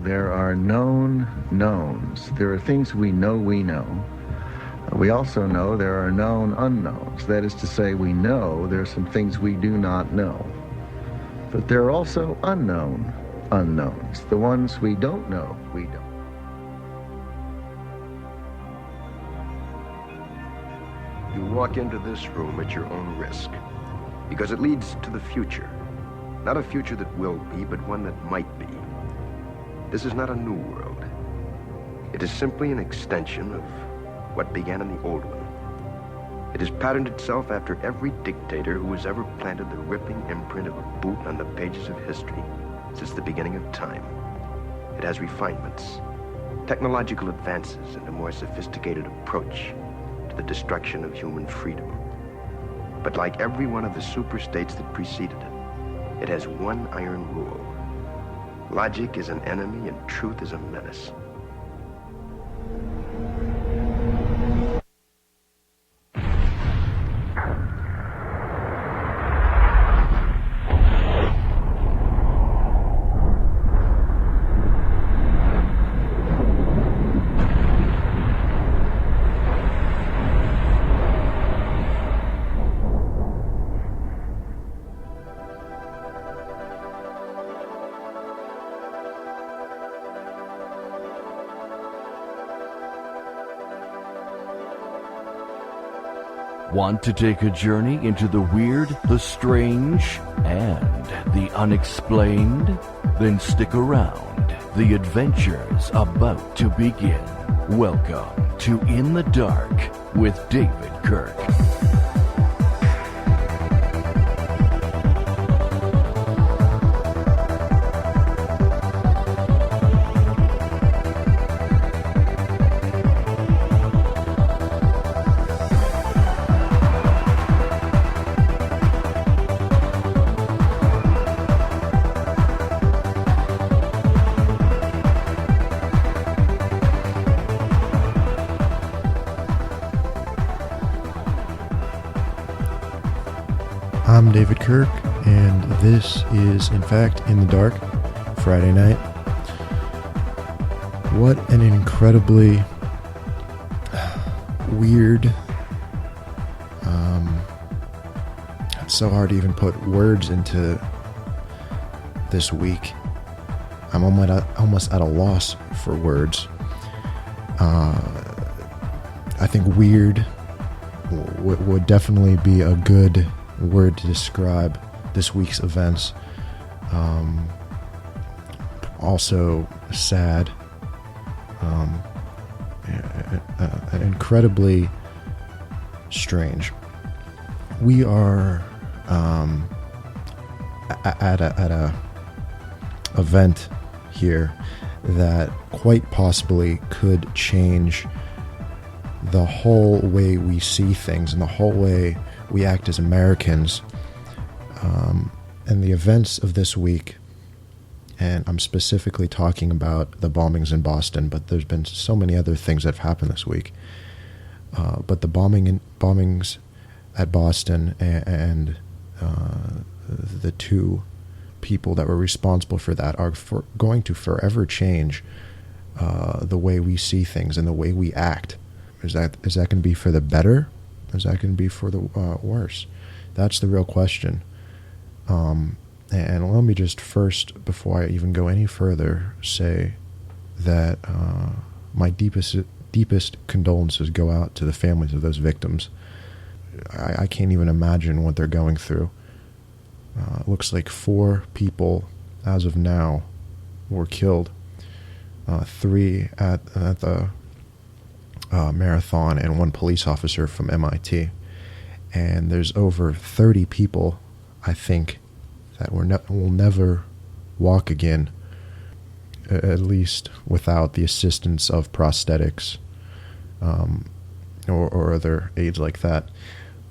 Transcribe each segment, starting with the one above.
There are known knowns. There are things we know we know. We also know there are known unknowns. That is to say, we know there are some things we do not know. But there are also unknown unknowns. The ones we don't know, we don't. You walk into this room at your own risk, because it leads to the future. Not a future that will be, but one that might be. This is not a new world. It is simply an extension of what began in the old one. It has patterned itself after every dictator who has ever planted the ripping imprint of a boot on the pages of history since the beginning of time. It has refinements, technological advances, and a more sophisticated approach to the destruction of human freedom. But like every one of the superstates that preceded it, it has one iron rule. Logic is an enemy and truth is a menace. Want to take a journey into the weird, the strange, and the unexplained? Then stick around. The adventure's about to begin. Welcome to In the Dark with David Kirk. I'm David Kirk, and this is, in fact, In the Dark, Friday night. What an incredibly weird, it's so hard to even put words into this week. I'm almost at a loss for words. I think weird would definitely be a good word to describe this week's events. Also sad, incredibly strange. We are at a event here that quite possibly could change the whole way we see things and the whole way we act as Americans. And the events of this week, and I'm specifically talking about the bombings in Boston, but there's been so many other things that have happened this week. But the bombings at Boston and the two people that were responsible for that are going to forever change the way we see things and the way we act. Is that going to be for the better? Is that going to be for the worse? That's the real question. And let me just first, before I even go any further, say that my deepest condolences go out to the families of those victims. I can't even imagine what they're going through. It looks like 4 people, as of now, were killed. 3 at the marathon and 1 police officer from MIT. And there's over 30 people, I think, that will never walk again, at least without the assistance of prosthetics or other aids like that.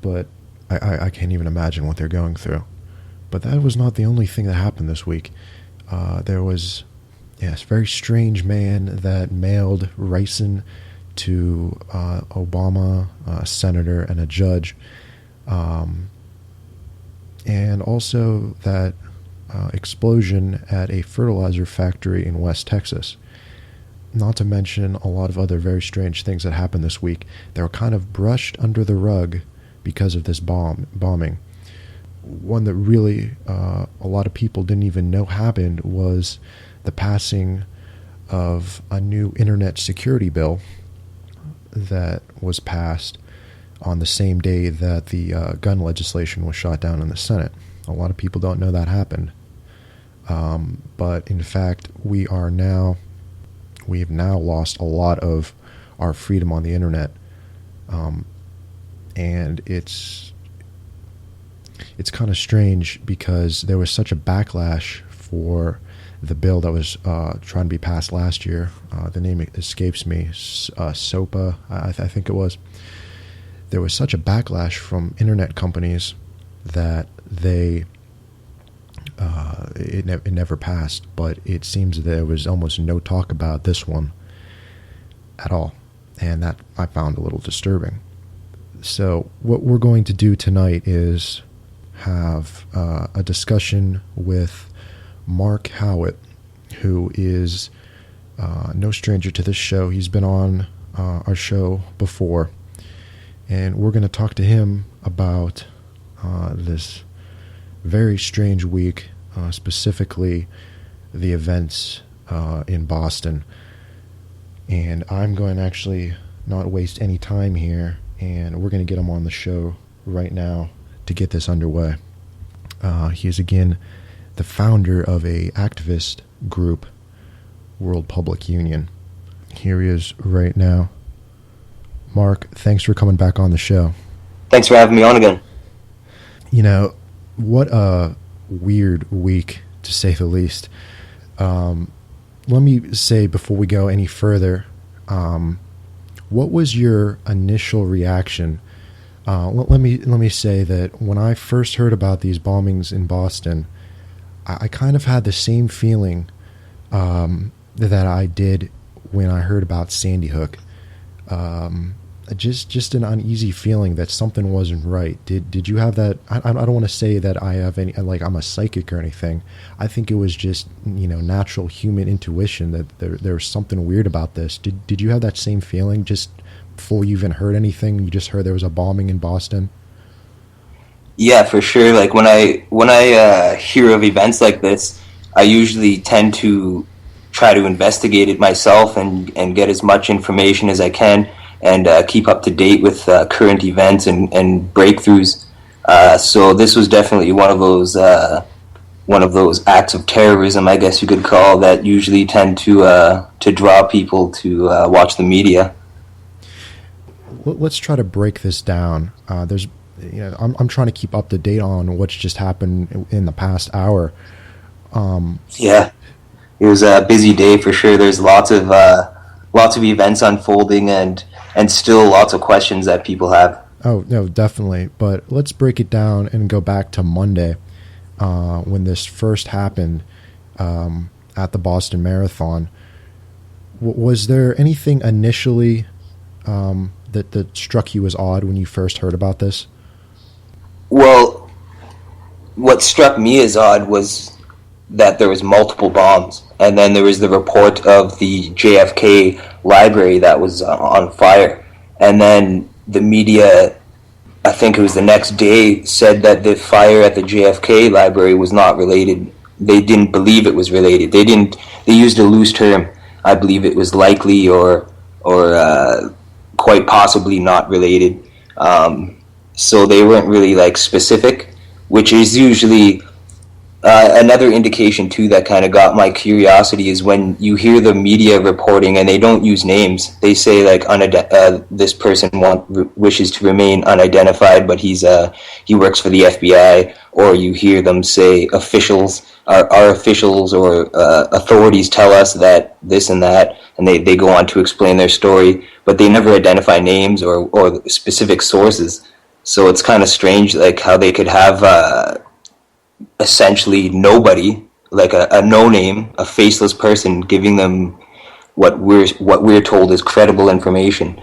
But I can't even imagine what they're going through. But that was not the only thing that happened this week. There was a very strange man that mailed ricin to Obama, a senator, and a judge. And also that explosion at a fertilizer factory in West Texas. Not to mention a lot of other very strange things that happened this week. They were kind of brushed under the rug because of this bombing. One that really a lot of people didn't even know happened was the passing of a new internet security bill that was passed on the same day that the gun legislation was shot down in the Senate. A lot of people don't know that happened. But in fact, we have now lost a lot of our freedom on the internet. And it's kind of strange because there was such a backlash for the bill that was trying to be passed last year. The name escapes me. SOPA, I think it was. There was such a backlash from internet companies that it never passed. But it seems there was almost no talk about this one at all, and that I found a little disturbing. So what we're going to do tonight is have a discussion with Mark Howitt, who is no stranger to this show. He's been on our show before, and we're going to talk to him about this very strange week, specifically the events in Boston. And I'm going to actually not waste any time here, and we're going to get him on the show right now to get this underway. He is again the founder of a activist group, World Public Union. Here he is right now. Mark, thanks for coming back on the show. Thanks for having me on again. You know, what a weird week, to say the least. Let me say before we go any further, what was your initial reaction? Let me say that when I first heard about these bombings in Boston, I kind of had the same feeling that I did when I heard about Sandy Hook. Just an uneasy feeling that something wasn't right. Did you have that? I don't want to say that I have any, like I'm a psychic or anything. I think it was just, natural human intuition that there was something weird about this. Did you have that same feeling just before you even heard anything? You just heard there was a bombing in Boston? Yeah, for sure. Like when I hear of events like this, I usually tend to try to investigate it myself and get as much information as I can, and keep up to date with current events and breakthroughs. So this was definitely one of those acts of terrorism, I guess you could call, that usually tend to draw people to watch the media. Let's try to break this down. I'm trying to keep up to date on what's just happened in the past hour. Yeah, it was a busy day for sure. There's lots of events unfolding and still lots of questions that people have. Oh, no, definitely. But let's break it down and go back to Monday when this first happened at the Boston Marathon. Was there anything initially that struck you as odd when you first heard about this? Well, what struck me as odd was that there was multiple bombs, and then there was the report of the JFK library that was on fire, and then the media, I think it was the next day, said that the fire at the JFK library was not related. They didn't believe it was related. They used a loose term. I believe it was likely or quite possibly not related. So they weren't really specific, which is usually another indication too that kind of got my curiosity is when you hear the media reporting and they don't use names. They say this person wishes to remain unidentified, but he works for the FBI, or you hear them say our officials or authorities tell us that this and that, and they go on to explain their story, but they never identify names or specific sources. So it's kind of strange how they could have essentially nobody, a no-name, a faceless person, giving them what we're told is credible information,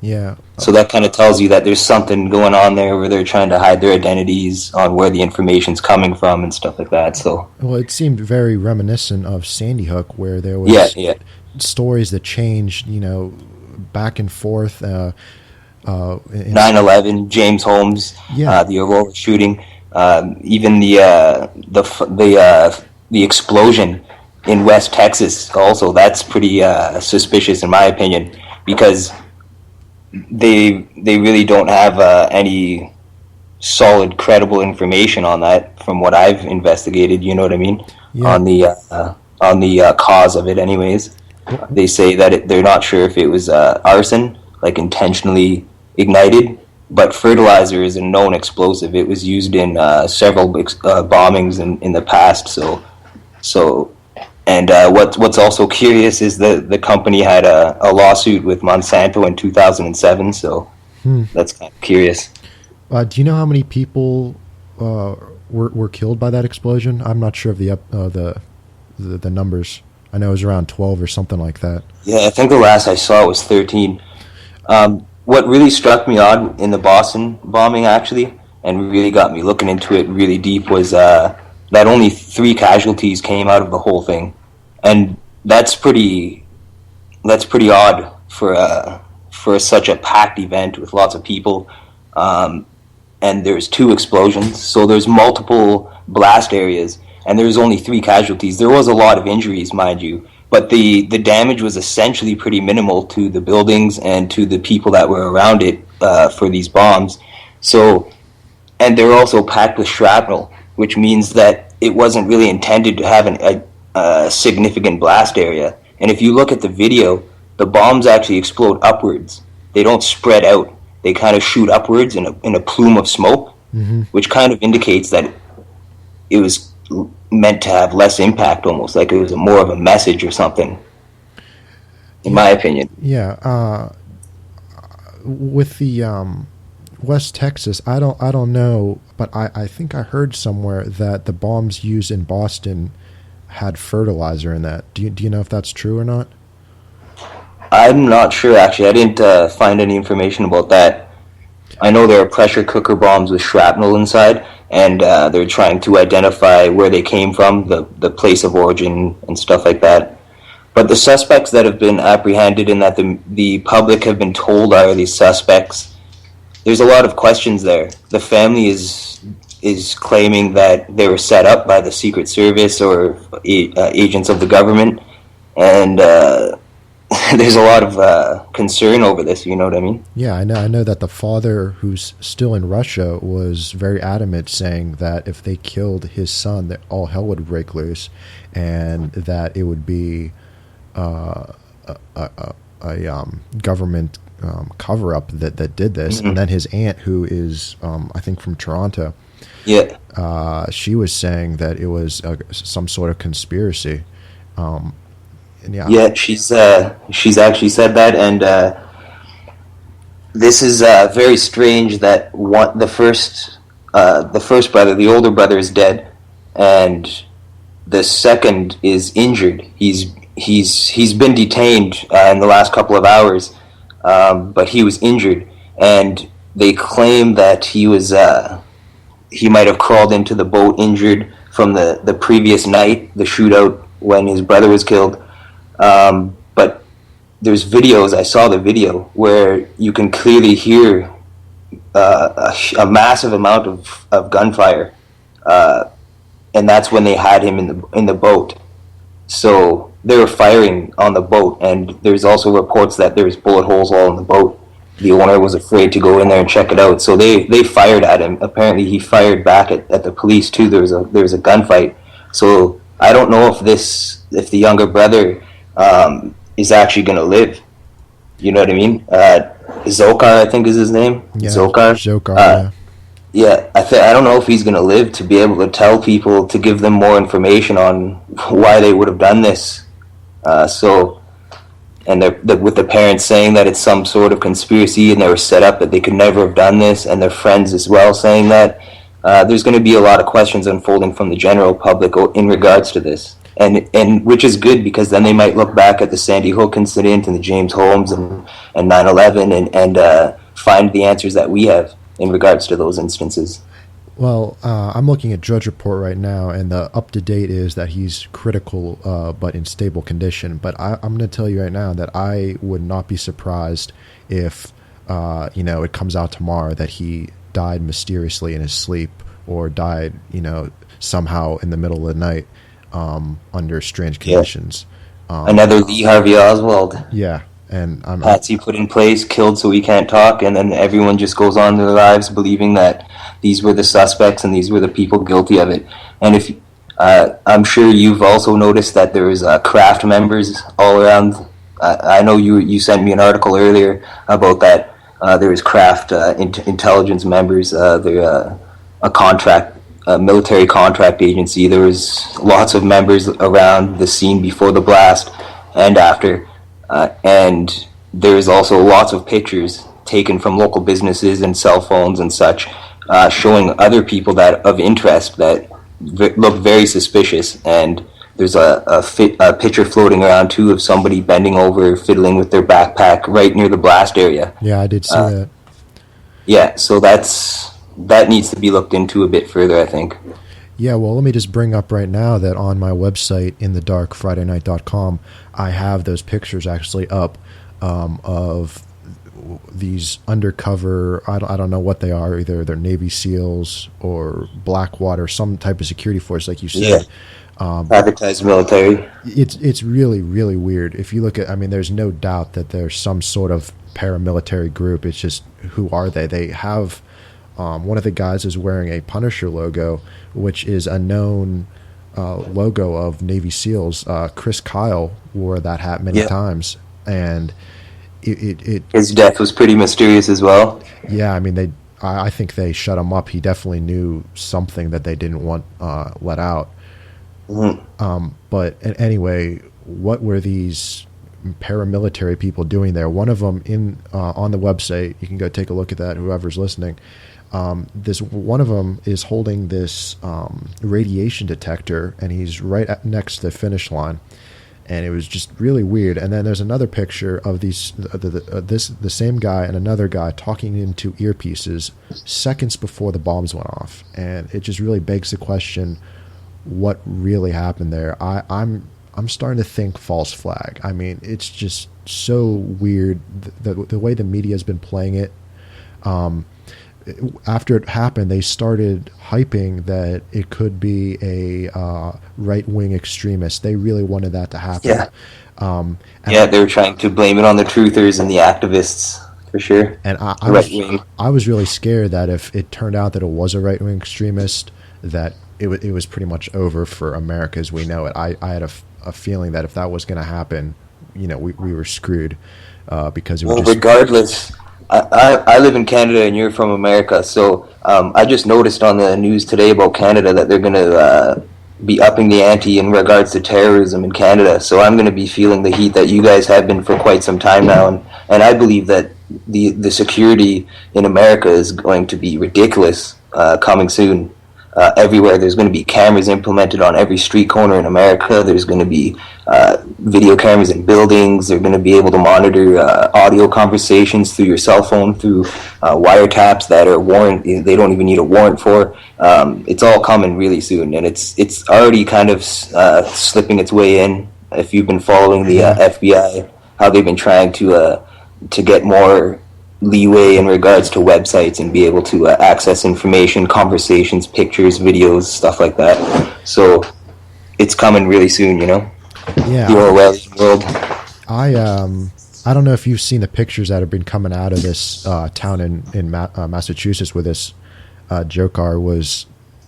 Yeah. So that kind of tells you that there's something going on there where they're trying to hide their identities on where the information's coming from and stuff like that. So Well, it seemed very reminiscent of Sandy Hook, where there was yeah. stories that changed, back and forth. 9/11, James Holmes, Yeah. the Aurora shooting, even the explosion in West Texas. Also, that's pretty suspicious in my opinion, because they really don't have any solid, credible information on that from what I've investigated. You know what I mean? Yeah. On the cause of it, anyways. They say that they're not sure if it was arson, like intentionally ignited, but fertilizer is a known explosive. It was used in several bombings in the past. And what's also curious is the company had a lawsuit with Monsanto in 2007. So that's kind of curious. Do you know how many people were killed by that explosion? I'm not sure of the numbers. I know it was around 12 or something like that. Yeah, I think the last I saw was 13. What really struck me odd in the Boston bombing, actually, and really got me looking into it really deep, was that only 3 casualties came out of the whole thing, and that's pretty odd for such a packed event with lots of people. And there's 2 explosions, so there's multiple blast areas, and there's only 3 casualties. There was a lot of injuries, mind you, but the damage was essentially pretty minimal to the buildings and to the people that were around it for these bombs. So, and they're also packed with shrapnel, which means that it wasn't really intended to have a significant blast area. And if you look at the video, the bombs actually explode upwards. They don't spread out. They kind of shoot upwards in a plume of smoke, which kind of indicates that it was meant to have less impact, almost like it was more of a message or something, in my opinion. Yeah. With the West Texas, I don't know, but I think I heard somewhere that the bombs used in Boston had fertilizer in that. Do you know if that's true or not? I'm not sure, actually. I didn't find any information about that. I know there are pressure cooker bombs with shrapnel inside, and they're trying to identify where they came from, the place of origin and stuff like that. But the suspects that have been apprehended and that the public have been told are these suspects, there's a lot of questions there. The family is claiming that they were set up by the Secret Service or agents of the government, and there's a lot of concern over this, you know what I mean? Yeah, I know that the father, who's still in Russia, was very adamant, saying that if they killed his son, that all hell would break loose, and that it would be a government cover-up that did this. And then his aunt, who is, I think, from Toronto, she was saying that it was some sort of conspiracy. Yeah, she's actually said that, and this is very strange that the first brother, the older brother, is dead, and the second is injured. He's been detained in the last couple of hours, but he was injured, and they claim that he might have crawled into the boat injured from the previous night, the shootout when his brother was killed. But there's videos, I saw the video, where you can clearly hear a massive amount of gunfire, and that's when they had him in the boat. So they were firing on the boat, and there's also reports that there's bullet holes all in the boat. The owner was afraid to go in there and check it out, so they fired at him. Apparently he fired back at the police too. There was a gunfight. So I don't know if the younger brother is actually going to live. You know what I mean? Zokar, I think is his name. Yeah, Zokar. Yeah, I don't know if he's going to live to be able to tell people, to give them more information on why they would have done this. And with the parents saying that it's some sort of conspiracy and they were set up, that they could never have done this, and their friends as well saying that, there's going to be a lot of questions unfolding from the general public in regards to this. and which is good, because then they might look back at the Sandy Hook incident and the James Holmes and 9/11 and find the answers that we have in regards to those instances. Well, I'm looking at Drudge Report right now, and the up-to-date is that he's critical but in stable condition. But I'm going to tell you right now that I would not be surprised if, it comes out tomorrow that he died mysteriously in his sleep, or died, somehow in the middle of the night under strange conditions. Another Lee Harvey Oswald. Yeah. And Patsy put in place, killed so we can't talk, and then everyone just goes on their lives believing that these were the suspects and these were the people guilty of it. And if I'm sure you've also noticed that there is craft members all around. I know you sent me an article earlier about that. There is craft intelligence members. They're a military contract agency. There was lots of members around the scene before the blast and after. And there's also lots of pictures taken from local businesses and cell phones and such, showing other people that of interest that look very suspicious. And there's a picture floating around too of somebody bending over, fiddling with their backpack right near the blast area. Yeah, I did see that. Yeah, so that needs to be looked into a bit further, I think. Yeah, well, let me just bring up right now that on my website, inthedarkfridaynight.com, I have those pictures actually up of these undercover, I don't know what they are, either they're Navy SEALs or Blackwater, some type of security force, like you said. Yeah. Advertised military. It's really, really weird. If you look at, there's no doubt that there's some sort of paramilitary group. It's just, who are they? They have... one of the guys is wearing a Punisher logo, which is a known logo of Navy SEALs. Chris Kyle wore that hat many times, and his death was pretty mysterious as well. Yeah, I think they shut him up. He definitely knew something that they didn't want let out. Mm-hmm. But anyway, what were these paramilitary people doing there? One of them on the website, you can go take a look at that, whoever's listening. This one of them is holding this radiation detector, and he's right next to the finish line, and it was just really weird. And then there's another picture of the same guy and another guy talking into earpieces seconds before the bombs went off, and it just really begs the question, what really happened there? I'm starting to think false flag. It's just so weird the way the media has been playing it. After it happened, they started hyping that it could be a right-wing extremist. They really wanted that to happen. Yeah. They were trying to blame it on the truthers and the activists, for sure. And I was really scared that if it turned out that it was a right-wing extremist, that it was pretty much over for America as we know it. I had a feeling that if that was going to happen, we were screwed because it would just... regardless... I live in Canada and you're from America, so I just noticed on the news today about Canada that they're going to be upping the ante in regards to terrorism in Canada. So I'm going to be feeling the heat that you guys have been for quite some time now, and I believe that the security in America is going to be ridiculous coming soon. Everywhere there's going to be cameras implemented on every street corner in America. There's going to be video cameras in buildings. They're going to be able to monitor audio conversations through your cell phone, through wiretaps that are they don't even need a warrant for. It's all coming really soon, and it's already kind of slipping its way in. If you've been following the FBI, how they've been trying to get more leeway in regards to websites and be able to access information, conversations, pictures, videos, stuff like that. So it's coming really soon, Yeah. The Orwellian world. I don't know if you've seen the pictures that have been coming out of this town in Massachusetts where this Jokar was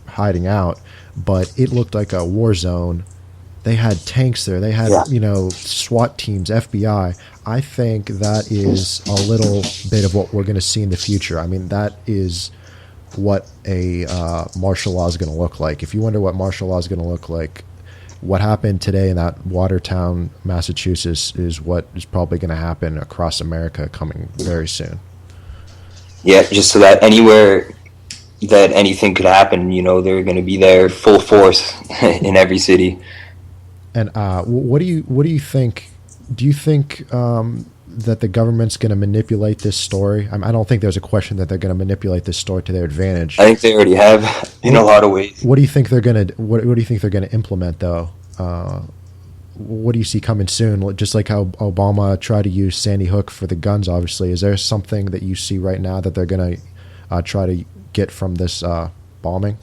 hiding out, but it looked like a war zone. They had tanks there. They had, SWAT teams, FBI. I think that is a little bit of what we're going to see in the future. That is what a martial law is going to look like. If you wonder what martial law is going to look like, what happened today in that Watertown, Massachusetts, is what is probably going to happen across America coming very soon. Yeah, just so that anywhere that anything could happen, they're going to be there full force in every city. And what do you think? Do you think that the government's going to manipulate this story? I don't think there's a question that they're going to manipulate this story to their advantage. I think they already have in a lot of ways. What do you think they're going to? What do you think they're going to implement though? What do you see coming soon? Just like how Obama tried to use Sandy Hook for the guns, obviously. Is there something that you see right now that they're going to try to get from this bombing?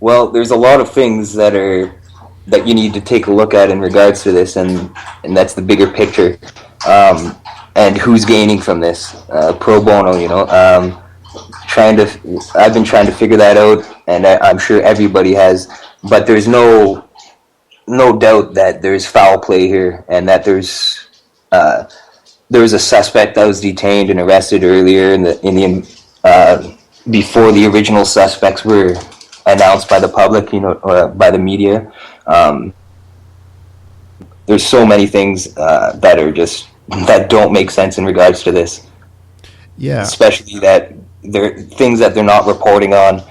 Well, there's a lot of things that you need to take a look at in regards to this, and that's the bigger picture, and who's gaining from this pro bono. I've been trying to figure that out, and I'm sure everybody has. But there's no doubt that there's foul play here, and that there was a suspect that was detained and arrested earlier before the original suspects were announced by the public, or by the media. There's so many things that don't make sense in regards to this. Yeah. Especially that they're things that they're not reporting on.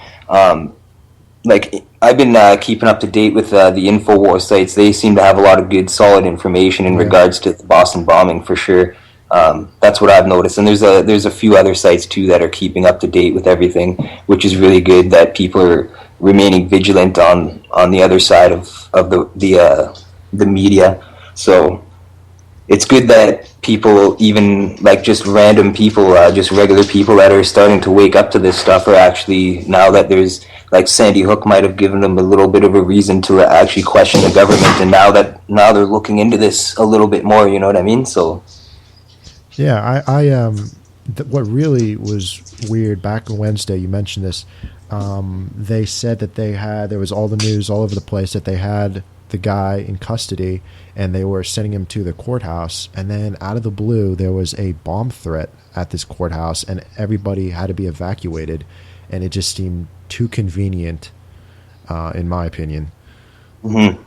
Like, I've been keeping up to date with the InfoWars sites. They seem to have a lot of good, solid information in regards to the Boston bombing, for sure. That's what I've noticed. And there's a few other sites, too, that are keeping up to date with everything, which is really good, that people are remaining vigilant on the other side of the media. So it's good that people, even like just random people, just regular people that are starting to wake up to this stuff, are actually, now that there's, like, Sandy Hook might have given them a little bit of a reason to actually question the government, and now they're looking into this a little bit more, you know what I mean? So yeah, what really was weird back on Wednesday, you mentioned this, they said that there was all the news all over the place that they had the guy in custody and they were sending him to the courthouse, and then out of the blue there was a bomb threat at this courthouse and everybody had to be evacuated, and it just seemed too convenient, in my opinion. Mm-hmm.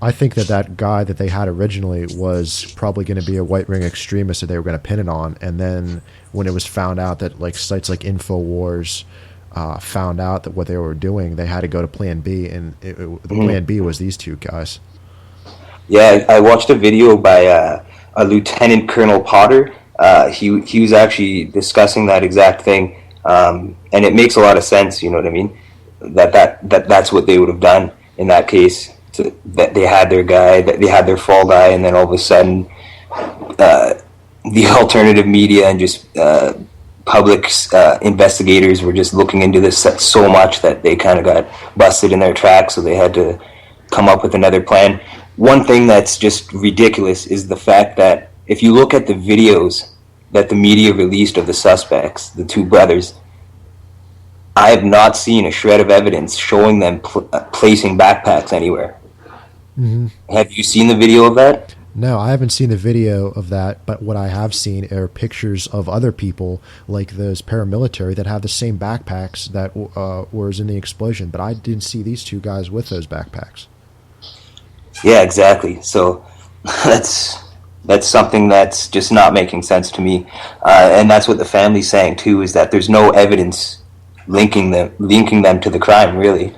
I think that guy that they had originally was probably going to be a white ring extremist that they were going to pin it on, and then when it was found out that, like, sites like InfoWars found out that what they were doing, they had to go to Plan B, and the Plan B was these two guys. Yeah, I watched a video by a Lieutenant Colonel Potter. He was actually discussing that exact thing, and it makes a lot of sense. You know what I mean? That's what they would have done in that case. That they had their guy, that they had their fall guy, and then all of a sudden, the alternative media and just public investigators were just looking into this so much that they kind of got busted in their tracks, so they had to come up with another plan. One thing that's just ridiculous is the fact that if you look at the videos that the media released of the suspects, the two brothers, I have not seen a shred of evidence showing them placing backpacks anywhere. Mm-hmm. Have you seen the video of that? No, I haven't seen the video of that, but what I have seen are pictures of other people, like those paramilitary, that have the same backpacks that was in the explosion, but I didn't see these two guys with those backpacks. Yeah, exactly. So that's something that's just not making sense to me, and that's what the family's saying too, is that there's no evidence linking them to the crime, really.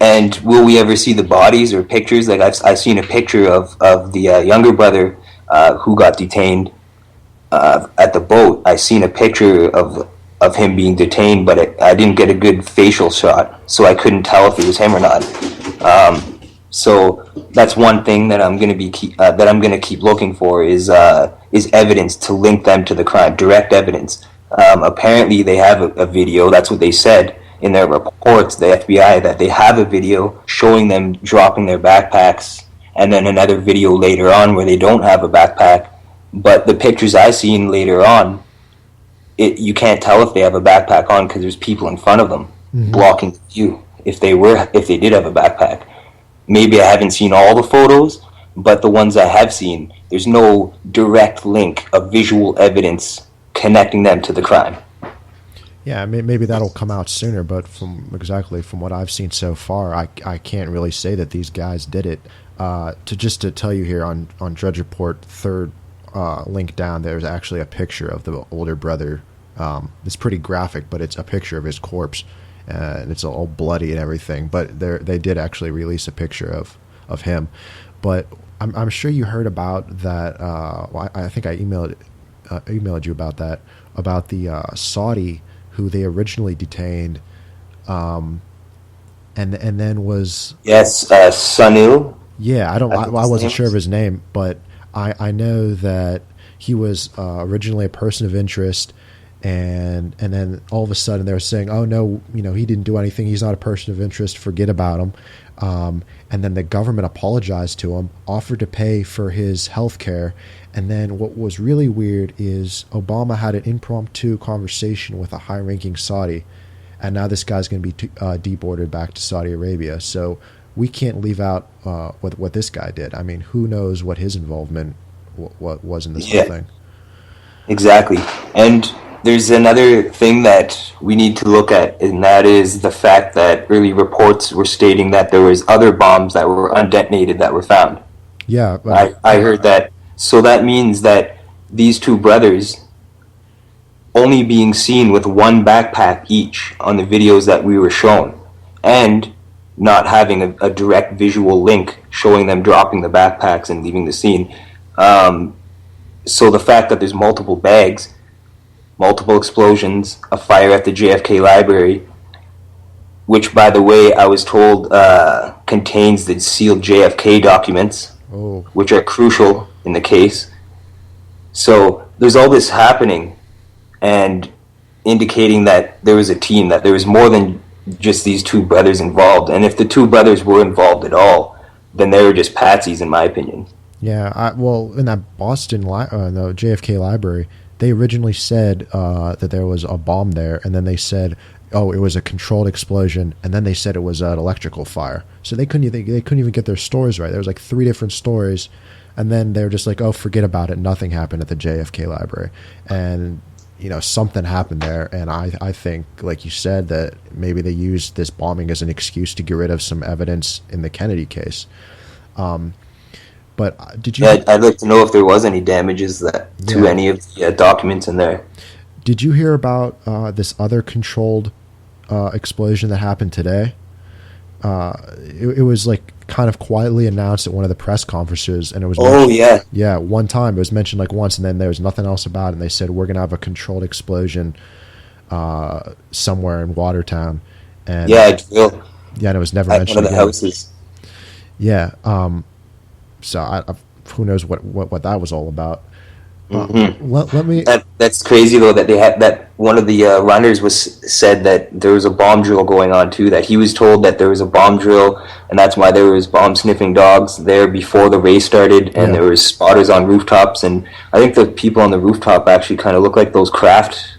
And will we ever see the bodies or pictures? Like, I've seen a picture of the younger brother who got detained at the boat. I seen a picture of him being detained, but I didn't get a good facial shot, so I couldn't tell if it was him or not. So that's one thing that I'm going to keep looking for is evidence to link them to the crime, direct evidence. Apparently, they have a video. That's what they said in their reports, the FBI, that they have a video showing them dropping their backpacks, and then another video later on where they don't have a backpack. But the pictures I seen later on, you can't tell if they have a backpack on because there's people in front of them blocking the view if they did have a backpack. Maybe I haven't seen all the photos, but the ones I have seen, there's no direct link of visual evidence connecting them to the crime. Yeah, maybe that'll come out sooner, but from what I've seen so far, I can't really say that these guys did it. To tell you here on Drudge Report, third link down, there's actually a picture of the older brother. It's pretty graphic, but it's a picture of his corpse, and it's all bloody and everything. But they did actually release a picture of him. But I'm sure you heard about that. Well, I think I emailed you about that, about the Saudi who they originally detained, and then was Sunil. Yeah, I wasn't sure of his name, but I know that he was originally a person of interest, and then all of a sudden they were saying, oh no, he didn't do anything, he's not a person of interest, forget about him. And then the government apologized to him, offered to pay for his health care, and then what was really weird is Obama had an impromptu conversation with a high-ranking Saudi, and now this guy's going to be deported back to Saudi Arabia. So we can't leave out what this guy did. I mean, who knows what his involvement what was in this whole thing. Exactly. And there's another thing that we need to look at, and that is the fact that early reports were stating that there was other bombs that were undetonated that were found. Yeah. I heard that. So that means that these two brothers only being seen with one backpack each on the videos that we were shown, and not having a direct visual link showing them dropping the backpacks and leaving the scene. So the fact that there's multiple bags, multiple explosions, a fire at the JFK library, which, by the way, I was told contains the sealed JFK documents, which are crucial in the case. So there's all this happening and indicating that there was a team, that there was more than just these two brothers involved. And if the two brothers were involved at all, then they were just patsies, in my opinion. Yeah, well, in that Boston, the JFK library, they originally said that there was a bomb there, and then they said, oh, it was a controlled explosion, and then they said it was an electrical fire. So they couldn't even get their stories right. There was like 3 different stories, and then they were just like, oh, forget about it. Nothing happened at the JFK library. And something happened there, and I think, like you said, that maybe they used this bombing as an excuse to get rid of some evidence in the Kennedy case. But did you? I'd like to know if there was any damages to any of the documents in there. Did you hear about this other controlled explosion that happened today? It was like kind of quietly announced at one of the press conferences, and it was one time. It was mentioned like once, and then there was nothing else about it. And they said we're going to have a controlled explosion somewhere in Watertown. And a drill. Yeah, and it was never mentioned one of the houses. Yeah. So who knows what that was all about. Let me. That's crazy though that they had that one of the runners said that there was a bomb drill going on too. That he was told that there was a bomb drill, and that's why there was bomb sniffing dogs there before the race started, and there was spotters on rooftops. And I think the people on the rooftop actually kind of look like those craft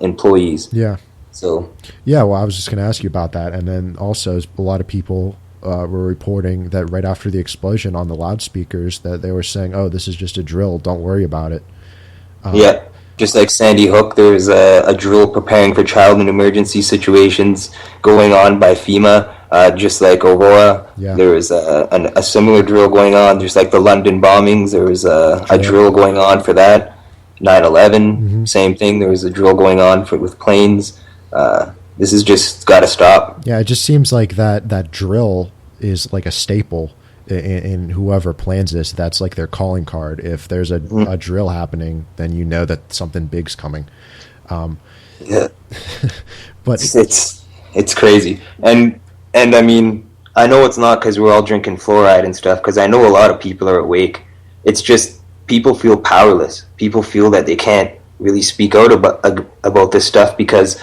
employees. Yeah. So. Yeah, well, I was just going to ask you about that, and then also a lot of people were reporting that right after the explosion on the loudspeakers that they were saying, oh, this is just a drill, don't worry about it. Just like Sandy Hook, there was a drill preparing for child and emergency situations going on by FEMA. Just like Aurora, there was a similar drill going on. Just like the London bombings, there was a drill going on for that. 9/11, same thing, there was a drill going on with planes. This is just got to stop. Yeah, it just seems like that drill is like a staple in whoever plans this. That's like their calling card. If there's a drill happening, then you know that something big's coming. But it's crazy. And I mean, I know it's not because we're all drinking fluoride and stuff, because I know a lot of people are awake. It's just people feel powerless. People feel that they can't really speak out about this stuff because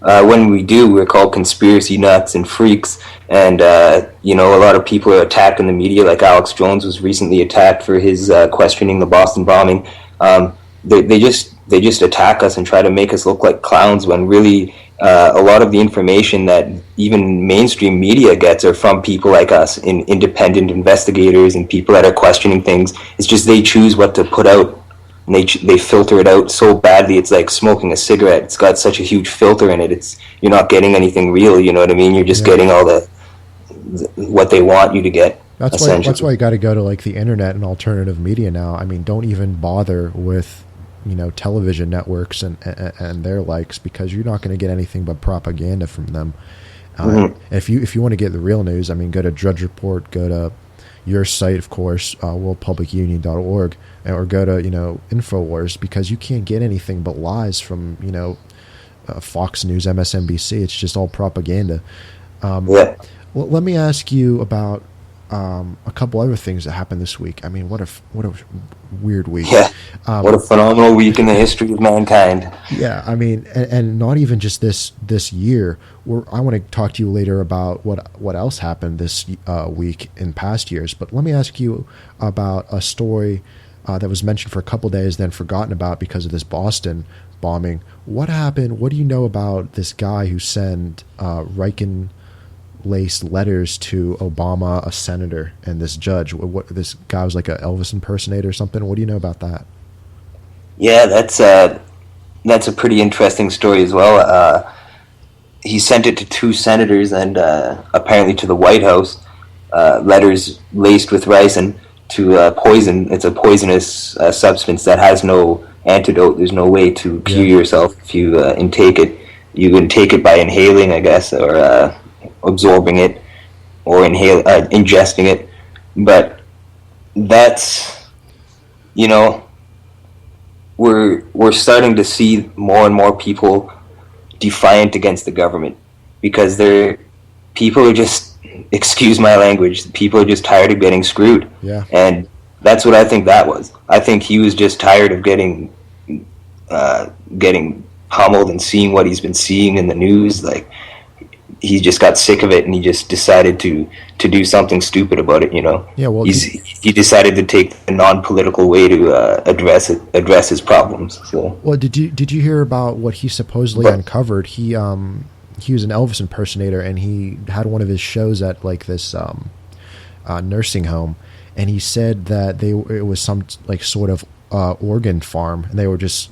when we do, we're called conspiracy nuts and freaks, and a lot of people are attacked in the media. Like Alex Jones was recently attacked for his questioning the Boston bombing. They just attack us and try to make us look like clowns when really a lot of the information that even mainstream media gets are from people like us, independent investigators and people that are questioning things. It's just they choose what to put out. And they filter it out so badly. It's like smoking a cigarette. It's got such a huge filter in it. You're not getting anything real. You know what I mean? You're just getting all what they want you to get. That's why you got to go to like the internet and alternative media now. I mean, don't even bother with television networks and their likes, because you're not going to get anything but propaganda from them. If you want to get the real news, I mean, go to Drudge Report, go to your site, of course, worldpublicunion.org, or go to InfoWars, because you can't get anything but lies from Fox News, MSNBC. It's just all propaganda. Well, let me ask you about a couple other things that happened this week. I mean, what a weird week. Yeah, what a phenomenal week in the history of mankind. Yeah, I mean, and not even just this year. I want to talk to you later about what else happened this week in past years. But let me ask you about a story that was mentioned for a couple days, then forgotten about because of this Boston bombing. What happened? What do you know about this guy who sent Riken-laced letters to Obama, a senator, and this judge? What this guy was like a Elvis impersonator or something? What do you know about that? Yeah, that's a pretty interesting story as well. He sent it to two senators and apparently to the White House, letters laced with ricin to poison. It's a poisonous substance that has no antidote. There's no way to cure yourself if you intake it. You can take it by inhaling, I guess, or absorbing it, or ingesting it. But that's, we're starting to see more and more people defiant against the government, because people are just, excuse my language, people are just tired of getting screwed. Yeah. And that's what I think that was. I think he was just tired of getting pummeled and seeing what he's been seeing in the news. Like, he just got sick of it, and he just decided to do something stupid about it. Yeah. Well, he decided to take the non-political way to address his problems. So. Well, did you hear about what he supposedly uncovered? He was an Elvis impersonator, and he had one of his shows at like this nursing home, and he said that it was some like sort of organ farm, and they were just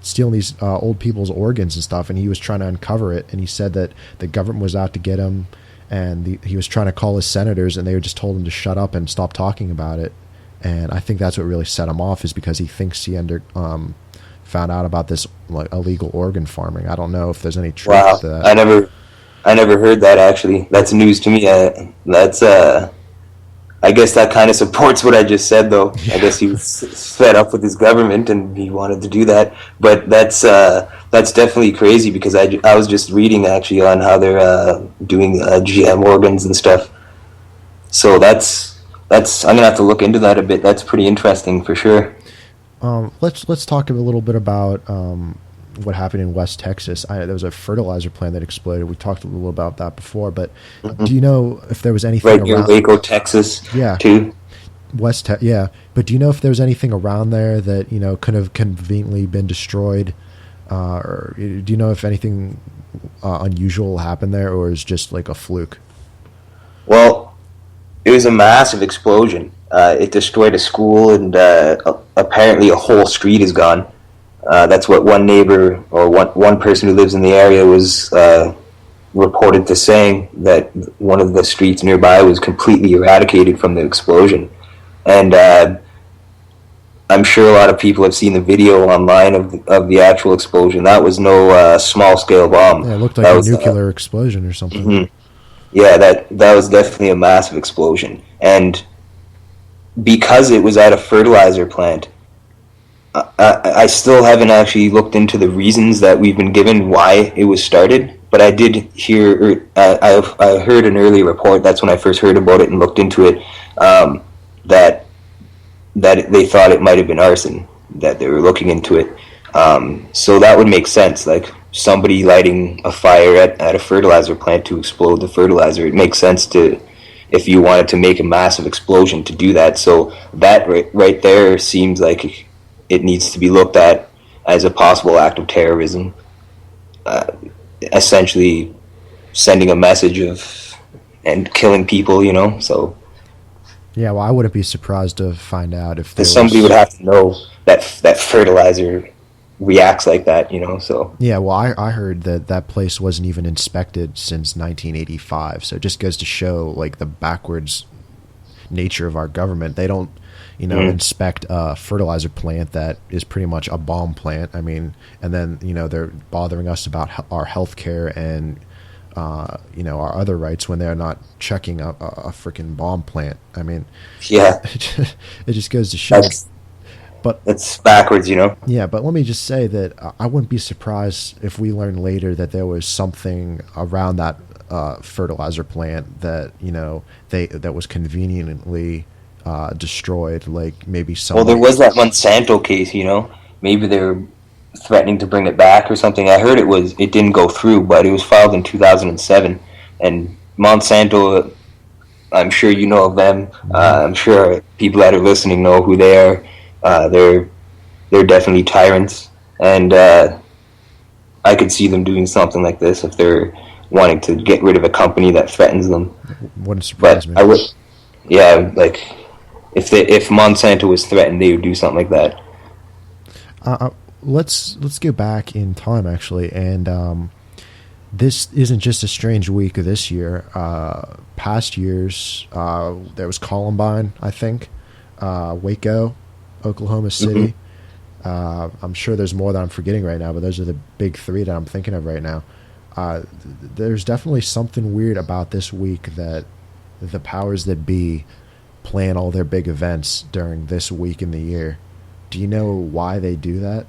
stealing these old people's organs and stuff, and he was trying to uncover it, and he said that the government was out to get him, and he was trying to call his senators, and they just told him to shut up and stop talking about it. And I think that's what really set him off, is because he thinks he found out about this like illegal organ farming. I don't know if there's any truth to that. I never heard that, actually. That's news to me. I guess that kind of supports what I just said, though. Yeah. I guess he was fed up with his government and he wanted to do that. But that's definitely crazy, because I was just reading actually on how they're doing GM organs and stuff. So that's I'm gonna have to look into that a bit. That's pretty interesting for sure. Let's talk a little bit about what happened in West Texas. There was a fertilizer plant that exploded. We talked a little about that before, but do you know if there was anything right near Waco, Texas? Yeah, too. Yeah, but do you know if there was anything around there that could have conveniently been destroyed, or do you know if anything unusual happened there, or is just like a fluke? Well, it was a massive explosion. It destroyed a school, and apparently a whole street is gone. That's what one neighbor, or one person who lives in the area, was reported to saying, that one of the streets nearby was completely eradicated from the explosion. And I'm sure a lot of people have seen the video online of the actual explosion. That was no small-scale bomb. Yeah, it looked like a nuclear explosion or something. Mm-hmm. Yeah, that was definitely a massive explosion. And because it was at a fertilizer plant, I still haven't actually looked into the reasons that we've been given why it was started, but I did hear, I heard an early report, that's when I first heard about it and looked into it, that they thought it might have been arson, that they were looking into it. So that would make sense, like somebody lighting a fire at a fertilizer plant to explode the fertilizer. It makes sense to, if you wanted to make a massive explosion, to do that. So that right there seems like it needs to be looked at as a possible act of terrorism, essentially sending a message and killing people, so. Yeah, well, I wouldn't be surprised to find out if somebody would have to know that fertilizer reacts like that, so. Yeah, well, I heard that place wasn't even inspected since 1985, so it just goes to show, like, the backwards nature of our government. They don't, inspect a fertilizer plant that is pretty much a bomb plant. I mean, and then, they're bothering us about our health care and, our other rights when they're not checking a freaking bomb plant. I mean, yeah, it just goes to show. But it's backwards, Yeah, but let me just say that I wouldn't be surprised if we learn later that there was something around that fertilizer plant that that was conveniently destroyed, like maybe some. Well, there was that Monsanto case, maybe they were threatening to bring it back or something. I heard it didn't go through, but it was filed in 2007, and Monsanto, I'm sure you know of them. I'm sure people that are listening know who they are. They're definitely tyrants, and I could see them doing something like this if they're wanting to get rid of a company that threatens them. Wouldn't surprise me. I would, like if Monsanto was threatened, they would do something like that. Let's go back in time, actually, and this isn't just a strange week this year. Past years, there was Columbine, I think, Waco, Oklahoma City. I'm sure there's more that I'm forgetting right now, but those are the big three that I'm thinking of right now. There's definitely something weird about this week that the powers that be plan all their big events during this week in the year. Do you know why they do that?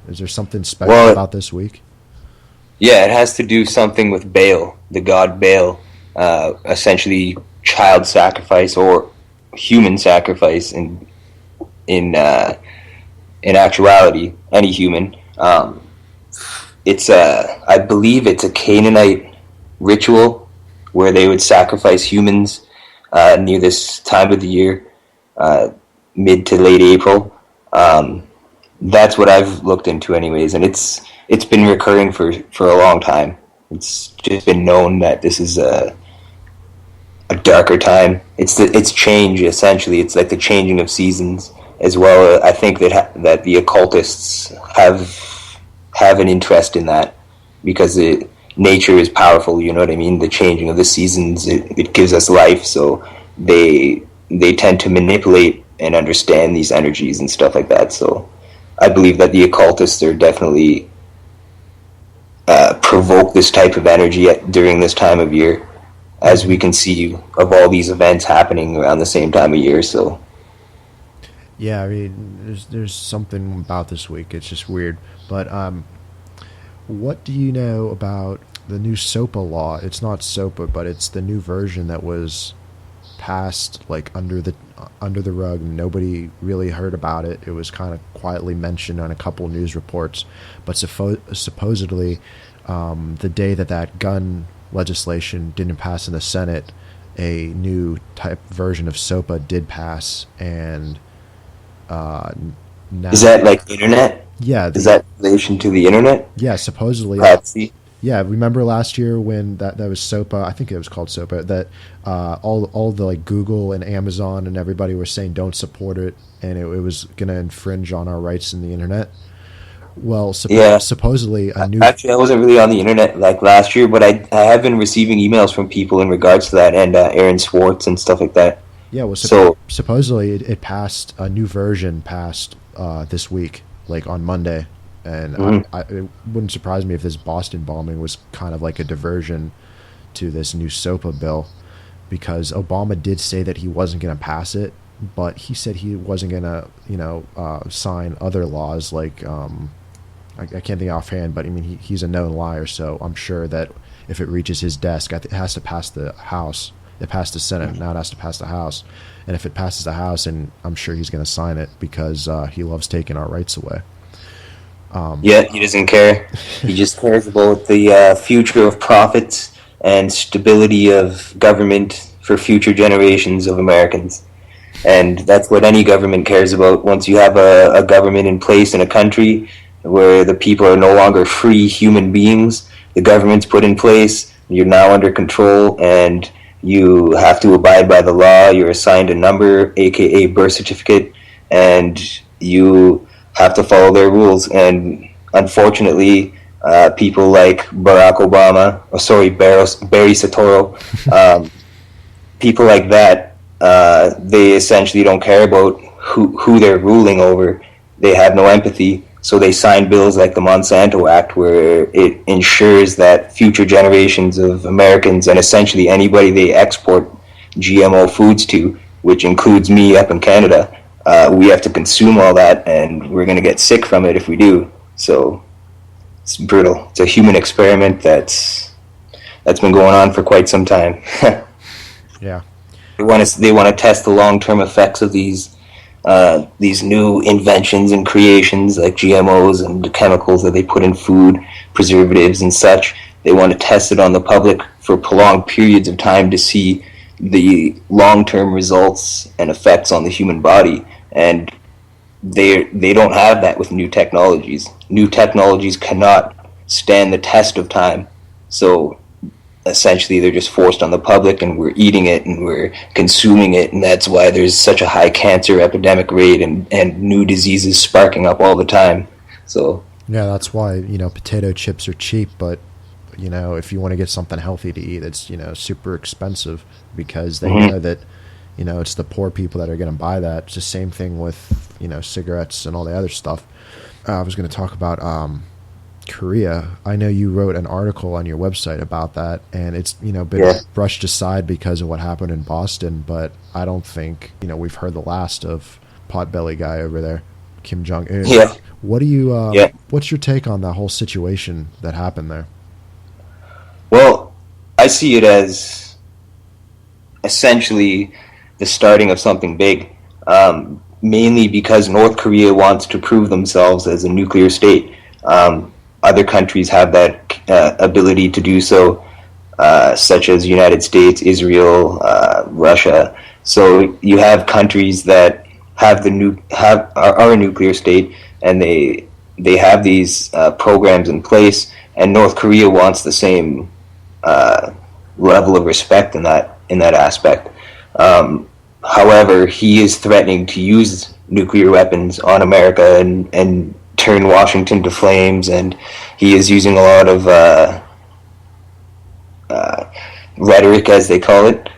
Is there something special about this week? Yeah, it has to do something with Baal, the god Baal, essentially child sacrifice or human sacrifice in actuality, any human. I believe it's a Canaanite ritual where they would sacrifice humans near this time of the year, mid to late April. That's what I've looked into anyways, and it's been recurring for a long time. It's just been known that this is a darker time. It's change, essentially. It's like the changing of seasons as well. I think that the occultists have an interest in that because nature is powerful, you know what I mean? The changing of the seasons, it gives us life, so they tend to manipulate and understand these energies and stuff like that. So I believe that the occultists are definitely provoke this type of energy during this time of year, as we can see of all these events happening around the same time of year. So yeah, I mean, there's something about this week. It's just weird. But what do you know about the new SOPA law? It's not SOPA, but it's the new version that was passed like under the rug. Nobody really heard about it. It was kind of quietly mentioned on a couple news reports. But supposedly, the day that gun legislation didn't pass in the Senate, a new type version of SOPA did pass, and now, is that like internet? Yeah. Is that in relation to the internet? Yeah, supposedly. Privacy? Yeah, remember last year when that was SOPA? I think it was called SOPA. That all the like Google and Amazon and everybody were saying don't support it, and it was going to infringe on our rights in the internet. Well, supposedly a new. Actually, I wasn't really on the internet like last year, but I have been receiving emails from people in regards to that, and Aaron Swartz and stuff like that. Yeah, well, supposedly it passed, a new version passed this week, like on Monday. And it wouldn't surprise me if this Boston bombing was kind of like a diversion to this new SOPA bill, because Obama did say that he wasn't going to pass it, but he said he wasn't going to, sign other laws like, I can't think offhand, but I mean, he's a known liar, so I'm sure that if it reaches his desk, it has to pass the House. It passed the Senate, now it has to pass the House. And if it passes the House, and I'm sure he's going to sign it because he loves taking our rights away. Yeah, he doesn't care. He just cares about the future of profits and stability of government for future generations of Americans. And that's what any government cares about. Once you have a government in place in a country where the people are no longer free human beings, the government's put in place, you're now under control, and you have to abide by the law. You're assigned a number, aka birth certificate, and you have to follow their rules. And unfortunately, people like Barack Obama, Barry Soetoro, people like that, they essentially don't care about who they're ruling over. They have no empathy, so they sign bills like the Monsanto Act, where it ensures that future generations of Americans, and essentially anybody they export GMO foods to, which includes me up in Canada, we have to consume all that, and we're going to get sick from it if we do. So it's brutal. It's a human experiment that's been going on for quite some time. Yeah. They want to test the long-term effects of these new inventions and creations like GMOs and the chemicals that they put in food, preservatives and such. They want to test it on the public for prolonged periods of time to see the long-term results and effects on the human body. And they don't have that with new technologies. New technologies cannot stand the test of time. So essentially they're just forced on the public, and we're eating it and we're consuming it, and that's why there's such a high cancer epidemic rate and new diseases sparking up all the time. So yeah, that's why, potato chips are cheap, but if you want to get something healthy to eat, it's super expensive, because they know that it's the poor people that are going to buy that. It's the same thing with cigarettes and all the other stuff. I was going to talk about Korea. I know you wrote an article on your website about that, and it's been brushed aside because of what happened in Boston, but I don't think we've heard the last of Potbelly guy over there, Kim Jong-un. Yeah. What do you what's your take on that whole situation that happened there? Well, I see it as essentially the starting of something big, mainly because North Korea wants to prove themselves as a nuclear state. Other countries have that ability to do so, such as United States, Israel, Russia. So you have countries that have are a nuclear state, and they have these programs in place. And North Korea wants the same level of respect in that aspect. However, he is threatening to use nuclear weapons on America and turn Washington to flames, and he is using a lot of rhetoric, as they call it.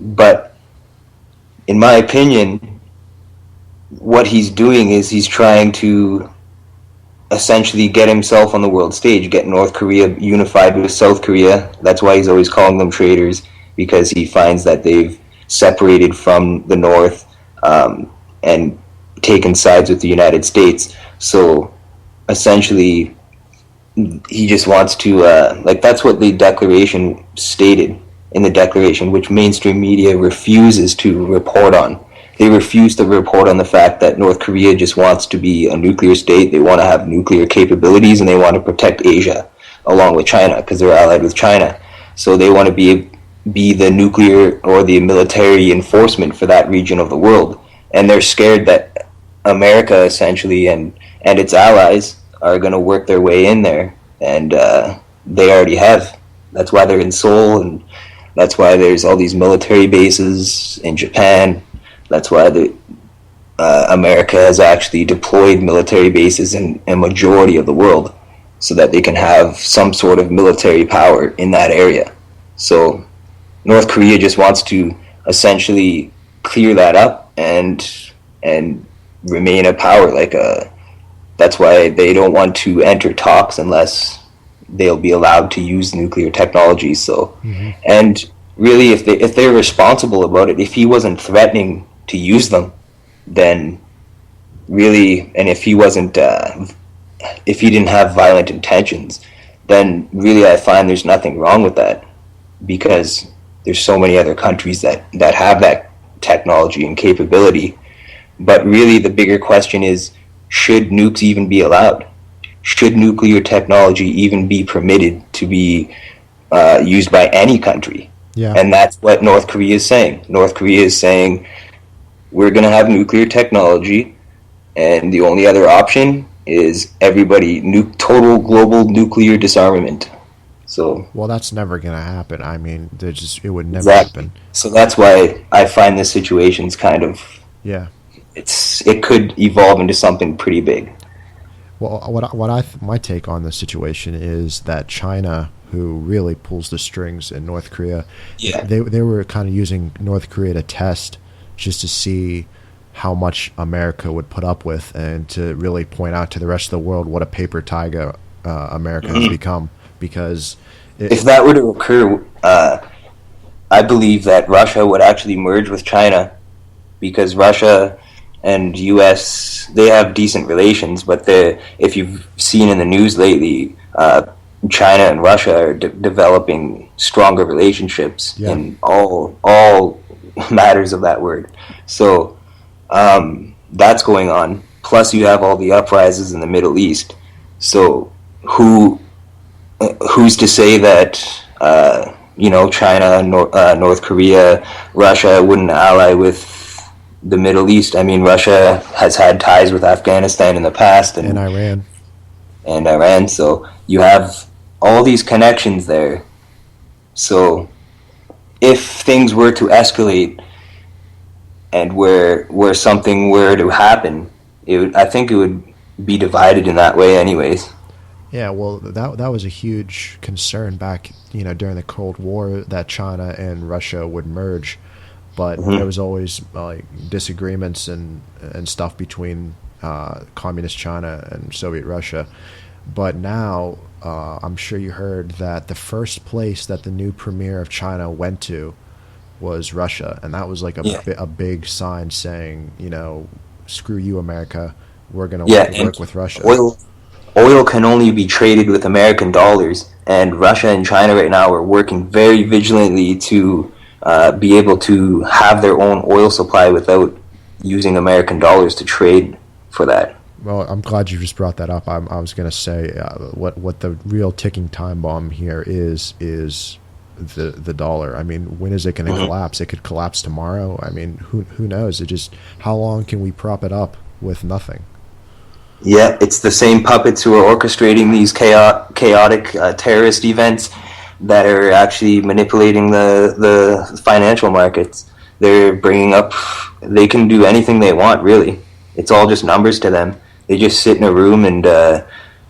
But in my opinion, what he's doing is he's trying to essentially get himself on the world stage, get North Korea unified with South Korea. That's why he's always calling them traitors, because he finds that they've separated from the North and taken sides with the United States. So essentially he just wants to that's what the declaration stated in the declaration, which mainstream media refuses to report on. They refuse to report on the fact that North Korea just wants to be a nuclear state. They want to have nuclear capabilities, and they want to protect Asia along with China, because they're allied with China. So they want to be the nuclear or the military enforcement for that region of the world. And they're scared that America essentially and its allies are going to work their way in there, and they already have. That's why they're in Seoul, and that's why there's all these military bases in Japan. That's why America has actually deployed military bases in a majority of the world, so that they can have some sort of military power in that area. So North Korea just wants to essentially clear that up and remain a power. That's why they don't want to enter talks unless they'll be allowed to use nuclear technology. So, and really, if they're responsible about it, if he wasn't threatening to use them, then really, and if he wasn't, if he didn't have violent intentions, then really I find there's nothing wrong with that, because there's so many other countries that have that technology and capability. But really the bigger question is, should nukes even be allowed? Should nuclear technology even be permitted to be used by any country? Yeah. And that's what North Korea is saying. North Korea is saying, we're going to have nuclear technology, and the only other option is everybody, total global nuclear disarmament. So, well, that's never going to happen. I mean, it would never happen. So that's why I find this situation's kind of, it could evolve into something pretty big. Well, my take on the situation is that China, who really pulls the strings in North Korea, they were kind of using North Korea to test, just to see how much America would put up with, and to really point out to the rest of the world what a paper tiger America has become. Because if that were to occur, I believe that Russia would actually merge with China, because Russia and U.S., they have decent relations, but if you've seen in the news lately, China and Russia are developing stronger relationships in all matters of that word. So that's going on. Plus, you have all the uprisings in the Middle East. So who's to say that China, North Korea, Russia wouldn't ally with the Middle East? I mean, Russia has had ties with Afghanistan in the past, and Iran. So you have all these connections there. So if things were to escalate, and where something were to happen, I think it would be divided in that way anyways. Yeah, well, that was a huge concern back, during the Cold War, that China and Russia would merge, but there was always disagreements and stuff between communist China and Soviet Russia. But now, I'm sure you heard that the first place that the new premier of China went to was Russia, and that was like a big sign saying, screw you, America, we're going to work with Russia. Oil can only be traded with American dollars, and Russia and China right now are working very vigilantly to be able to have their own oil supply without using American dollars to trade for that. Well, I'm glad you just brought that up. I was going to say what the real ticking time bomb here is the dollar. I mean, when is it going to collapse? It could collapse tomorrow. I mean, who knows? How long can we prop it up with nothing? Yeah, it's the same puppets who are orchestrating these chaotic terrorist events that are actually manipulating the financial markets. They're they can do anything they want, really. It's all just numbers to them. They just sit in a room and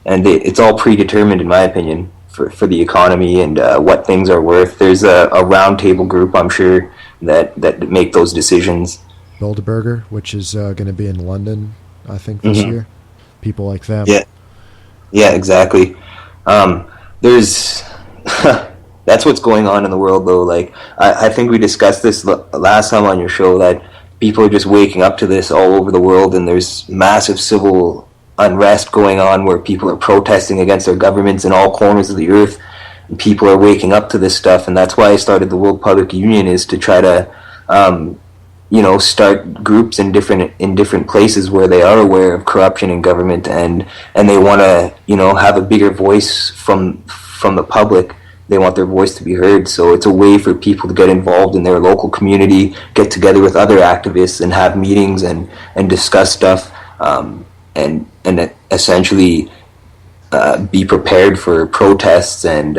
it's all predetermined, in my opinion, for the economy and what things are worth. There's a roundtable group, I'm sure, that make those decisions. Bilderberger, which is going to be in London, I think, this year. People like them. Yeah, exactly. There's that's what's going on in the world, though. Like I think we discussed this last time on your show, that people are just waking up to this all over the world, and there's massive civil unrest going on where people are protesting against their governments in all corners of the earth, and people are waking up to this stuff. And that's why I started the World Public Union, is to try to start groups in different places where they are aware of corruption in government, and they want to have a bigger voice from the public. They want their voice to be heard. So it's a way for people to get involved in their local community, get together with other activists and have meetings and discuss stuff, and essentially be prepared for protests and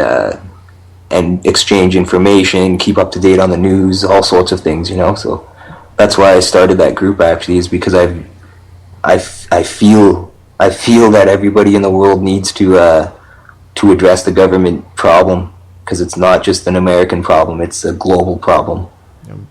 exchange information, keep up to date on the news, all sorts of things, So that's why I started that group, actually, is because I feel that everybody in the world needs to address the government problem, because it's not just an American problem, it's a global problem.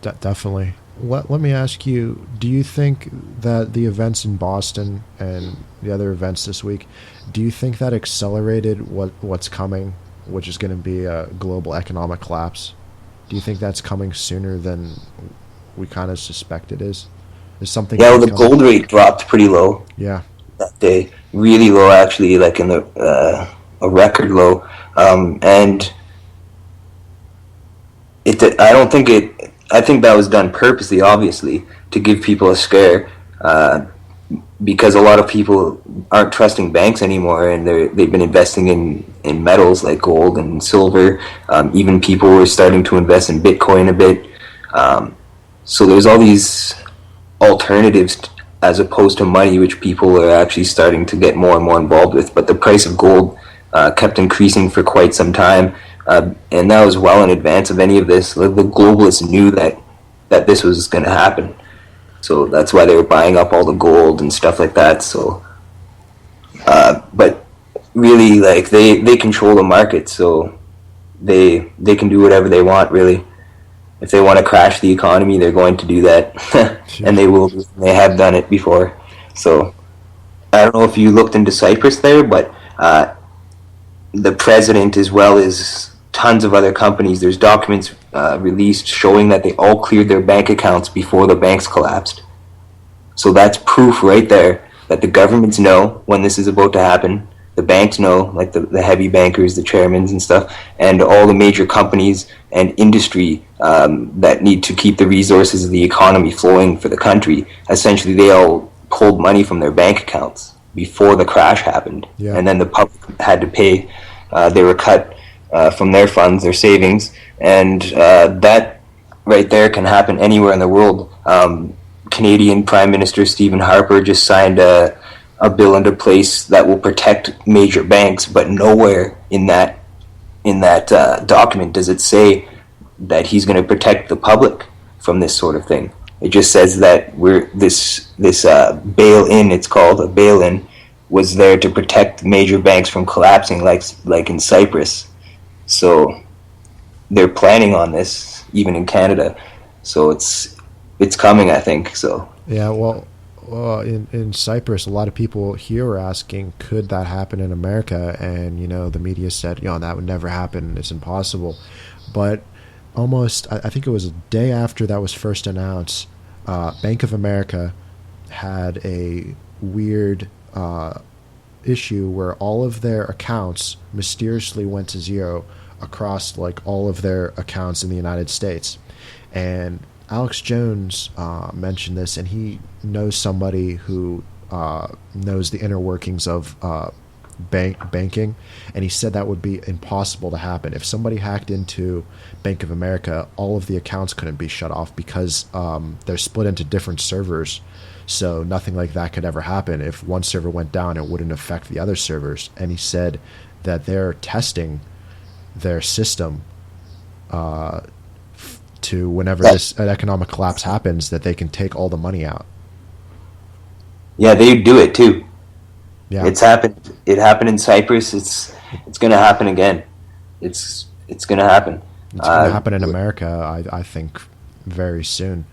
Definitely. Let me ask you, do you think that the events in Boston and the other events this week, do you think that accelerated what's coming, which is going to be a global economic collapse? Do you think that's coming sooner than we kind of suspect it is? Is something? Yeah, well, the gold rate dropped pretty low. Yeah, that day, really low, actually, like in a record low, and I think that was done purposely, obviously, to give people a scare, because a lot of people aren't trusting banks anymore, and they've been investing in metals like gold and silver. Even people were starting to invest in Bitcoin a bit. So there's all these alternatives as opposed to money, which people are actually starting to get more and more involved with. But the price of gold kept increasing for quite some time, and that was well in advance of any of this. The globalists knew that this was going to happen, so that's why they were buying up all the gold and stuff like that. So, but really, like they control the market, so they can do whatever they want, really. If they want to crash the economy, they're going to do that, and they will. They have done it before. So I don't know if you looked into Cyprus there, but the president, as well as tons of other companies, there's documents released showing that they all cleared their bank accounts before the banks collapsed. So that's proof right there that the governments know when this is about to happen. The banks know, like the heavy bankers, the chairmans and stuff, and all the major companies and industry that need to keep the resources of the economy flowing for the country. Essentially, they all pulled money from their bank accounts before the crash happened. Yeah. And then the public had to pay. They were cut from their funds, their savings, and that right there can happen anywhere in the world. Canadian Prime Minister Stephen Harper just signed a bill into place that will protect major banks, but nowhere in that document does it say that he's going to protect the public from this sort of thing. It just says that this bail-in, it's called a bail-in, was there to protect major banks from collapsing, like in Cyprus. So they're planning on this even in Canada. So it's coming, I think. So Yeah, well, in Cyprus, a lot of people here were asking, could that happen in America? And, the media said, that would never happen. It's impossible. But almost, I think it was a day after that was first announced, Bank of America had a weird issue where all of their accounts mysteriously went to zero across, all of their accounts in the United States. And Alex Jones mentioned this, and he knows somebody who knows the inner workings of banking, and he said that would be impossible to happen. If somebody hacked into Bank of America, all of the accounts couldn't be shut off because they're split into different servers, so nothing like that could ever happen. If one server went down, it wouldn't affect the other servers. And he said that they're testing their system to whenever an economic collapse happens, that they can take all the money out. yeah, they do it too. Yeah, It's happened. It happened in Cyprus. It's going to happen again. It's going to happen. it's going to happen in America, I think, very soon.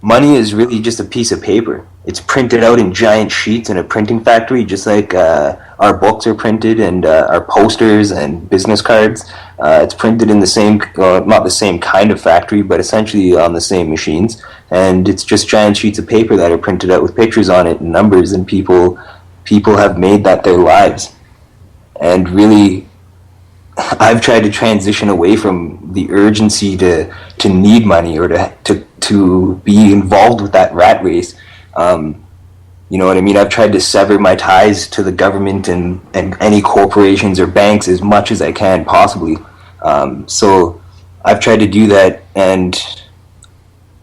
Money is really just a piece of paper. It's printed out in giant sheets in a printing factory, just like our books are printed and our posters and business cards. It's printed in the same, not the same kind of factory, but essentially on the same machines. And it's just giant sheets of paper that are printed out with pictures on it and numbers, and people have made that their lives. And really, I've tried to transition away from the urgency to need money or to be involved with that rat race. You know what I mean? I've tried to sever my ties to the government and any corporations or banks as much as I can possibly. So I've tried to do that, and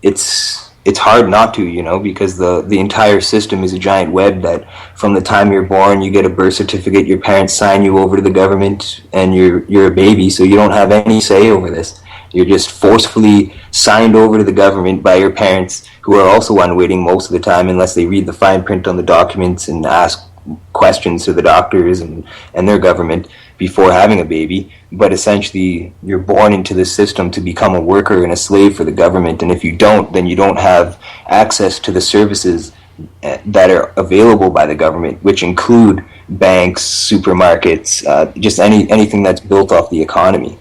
it's hard not to, because the entire system is a giant web that from the time you're born, you get a birth certificate, your parents sign you over to the government, and you're a baby, so you don't have any say over this. You're just forcefully signed over to the government by your parents, who are also unwitting most of the time, unless they read the fine print on the documents and ask questions to the doctors and their government before having a baby. But essentially, you're born into the system to become a worker and a slave for the government, and if you don't, then you don't have access to the services that are available by the government, which include banks, supermarkets, just anything that's built off the economy.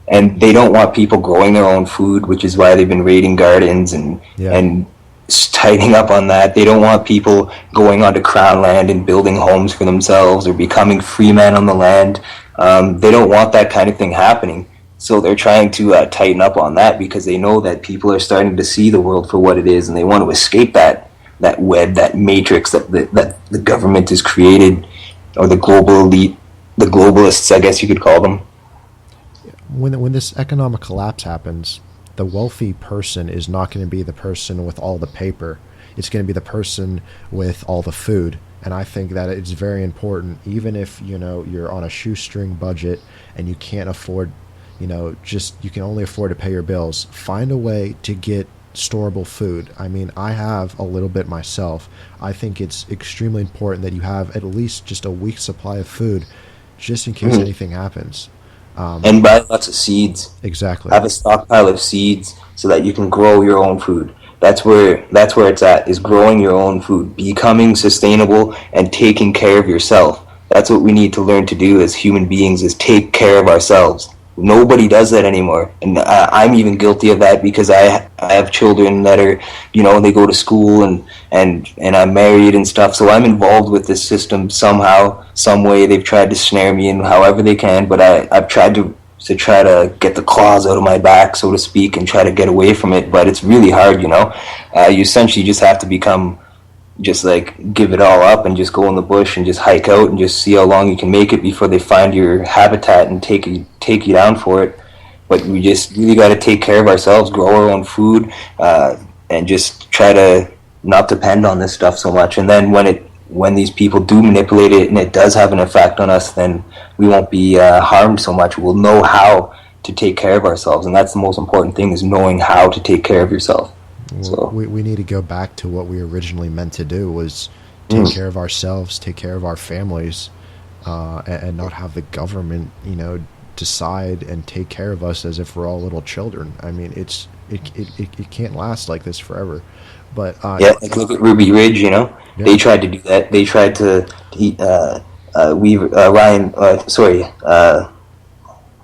And they don't want people growing their own food, which is why they've been raiding gardens and tightening up on that. They don't want people going onto crown land and building homes for themselves or becoming free men on the land. They don't want that kind of thing happening. So they're trying to tighten up on that, because they know that people are starting to see the world for what it is, and they want to escape that web, that matrix that the government has created, or the global elite, the globalists, I guess you could call them. When this economic collapse happens, the wealthy person is not going to be the person with all the paper. It's going to be the person with all the food. And I think that it's very important, even if, you're on a shoestring budget and you can't afford, you can only afford to pay your bills. Find a way to get storable food. I mean, I have a little bit myself. I think it's extremely important that you have at least just a week's supply of food, just in case anything happens. And buy lots of seeds. Exactly. Have a stockpile of seeds so that you can grow your own food. That's where it's at, is growing your own food, becoming sustainable and taking care of yourself. That's what we need to learn to do as human beings, is take care of ourselves. Nobody does that anymore, and I'm even guilty of that, because I have children that are, they go to school, and I'm married and stuff, so I'm involved with this system somehow, some way. They've tried to snare me in however they can, but I've tried to try to get the claws out of my back, so to speak, and try to get away from it, but it's really hard. You essentially just have to become, just like, give it all up and just go in the bush and just hike out and just see how long you can make it before they find your habitat and take you down for it. But we just really got to take care of ourselves, grow our own food, and just try to not depend on this stuff so much. And then when these people do manipulate it and it does have an effect on us, then we won't be harmed so much. We'll know how to take care of ourselves, and that's the most important thing, is knowing how to take care of yourself. So we need to go back to what we originally meant to do, was take care of ourselves, take care of our families, and not have the government, decide and take care of us as if we're all little children. I mean, it can't last like this forever. But like look at Ruby Ridge. Yeah. They tried to do that. They tried to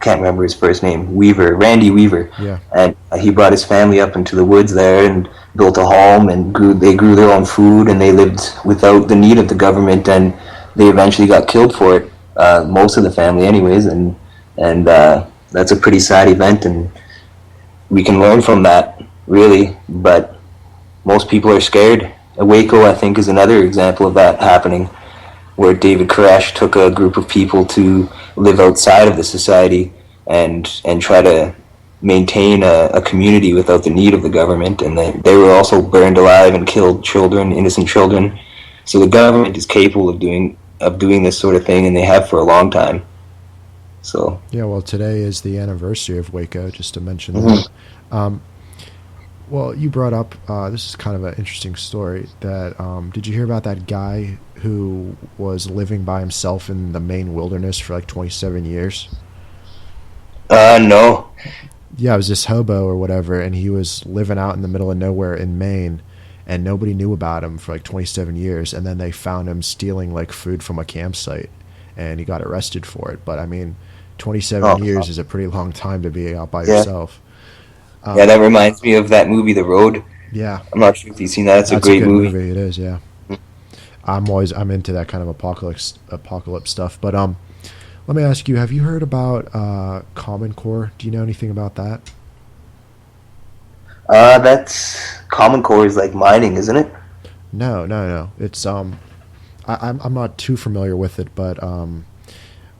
can't remember his first name, Randy Weaver. Yeah. And he brought his family up into the woods there and built a home, and they grew their own food, and they lived without the need of the government, and they eventually got killed for it, most of the family anyways, and that's a pretty sad event, and we can learn from that, really, but most people are scared. Waco, I think, is another example of that happening, where David Koresh took a group of people to live outside of the society and try to maintain a community without the need of the government, and they were also burned alive and killed children, innocent children. So the government is capable of doing this sort of thing, and they have for a long time. So yeah, well, today is the anniversary of Waco, just to mention that. Well, you brought up, this is kind of an interesting story, that, did you hear about that guy who was living by himself in the Maine wilderness for like 27 years? No. Yeah, it was this hobo or whatever, and he was living out in the middle of nowhere in Maine, and nobody knew about him for like 27 years, and then they found him stealing like food from a campsite, and he got arrested for it. But I mean, 27 years is a pretty long time to be out by yourself. Yeah, that reminds me of that movie, The Road. Yeah. I'm not sure if you've seen that. It's a great good movie. It is, yeah. I'm into that kind of apocalypse stuff. But let me ask you, have you heard about Common Core? Do you know anything about that? That's Common Core is like mining, isn't it? No. It's I'm not too familiar with it, but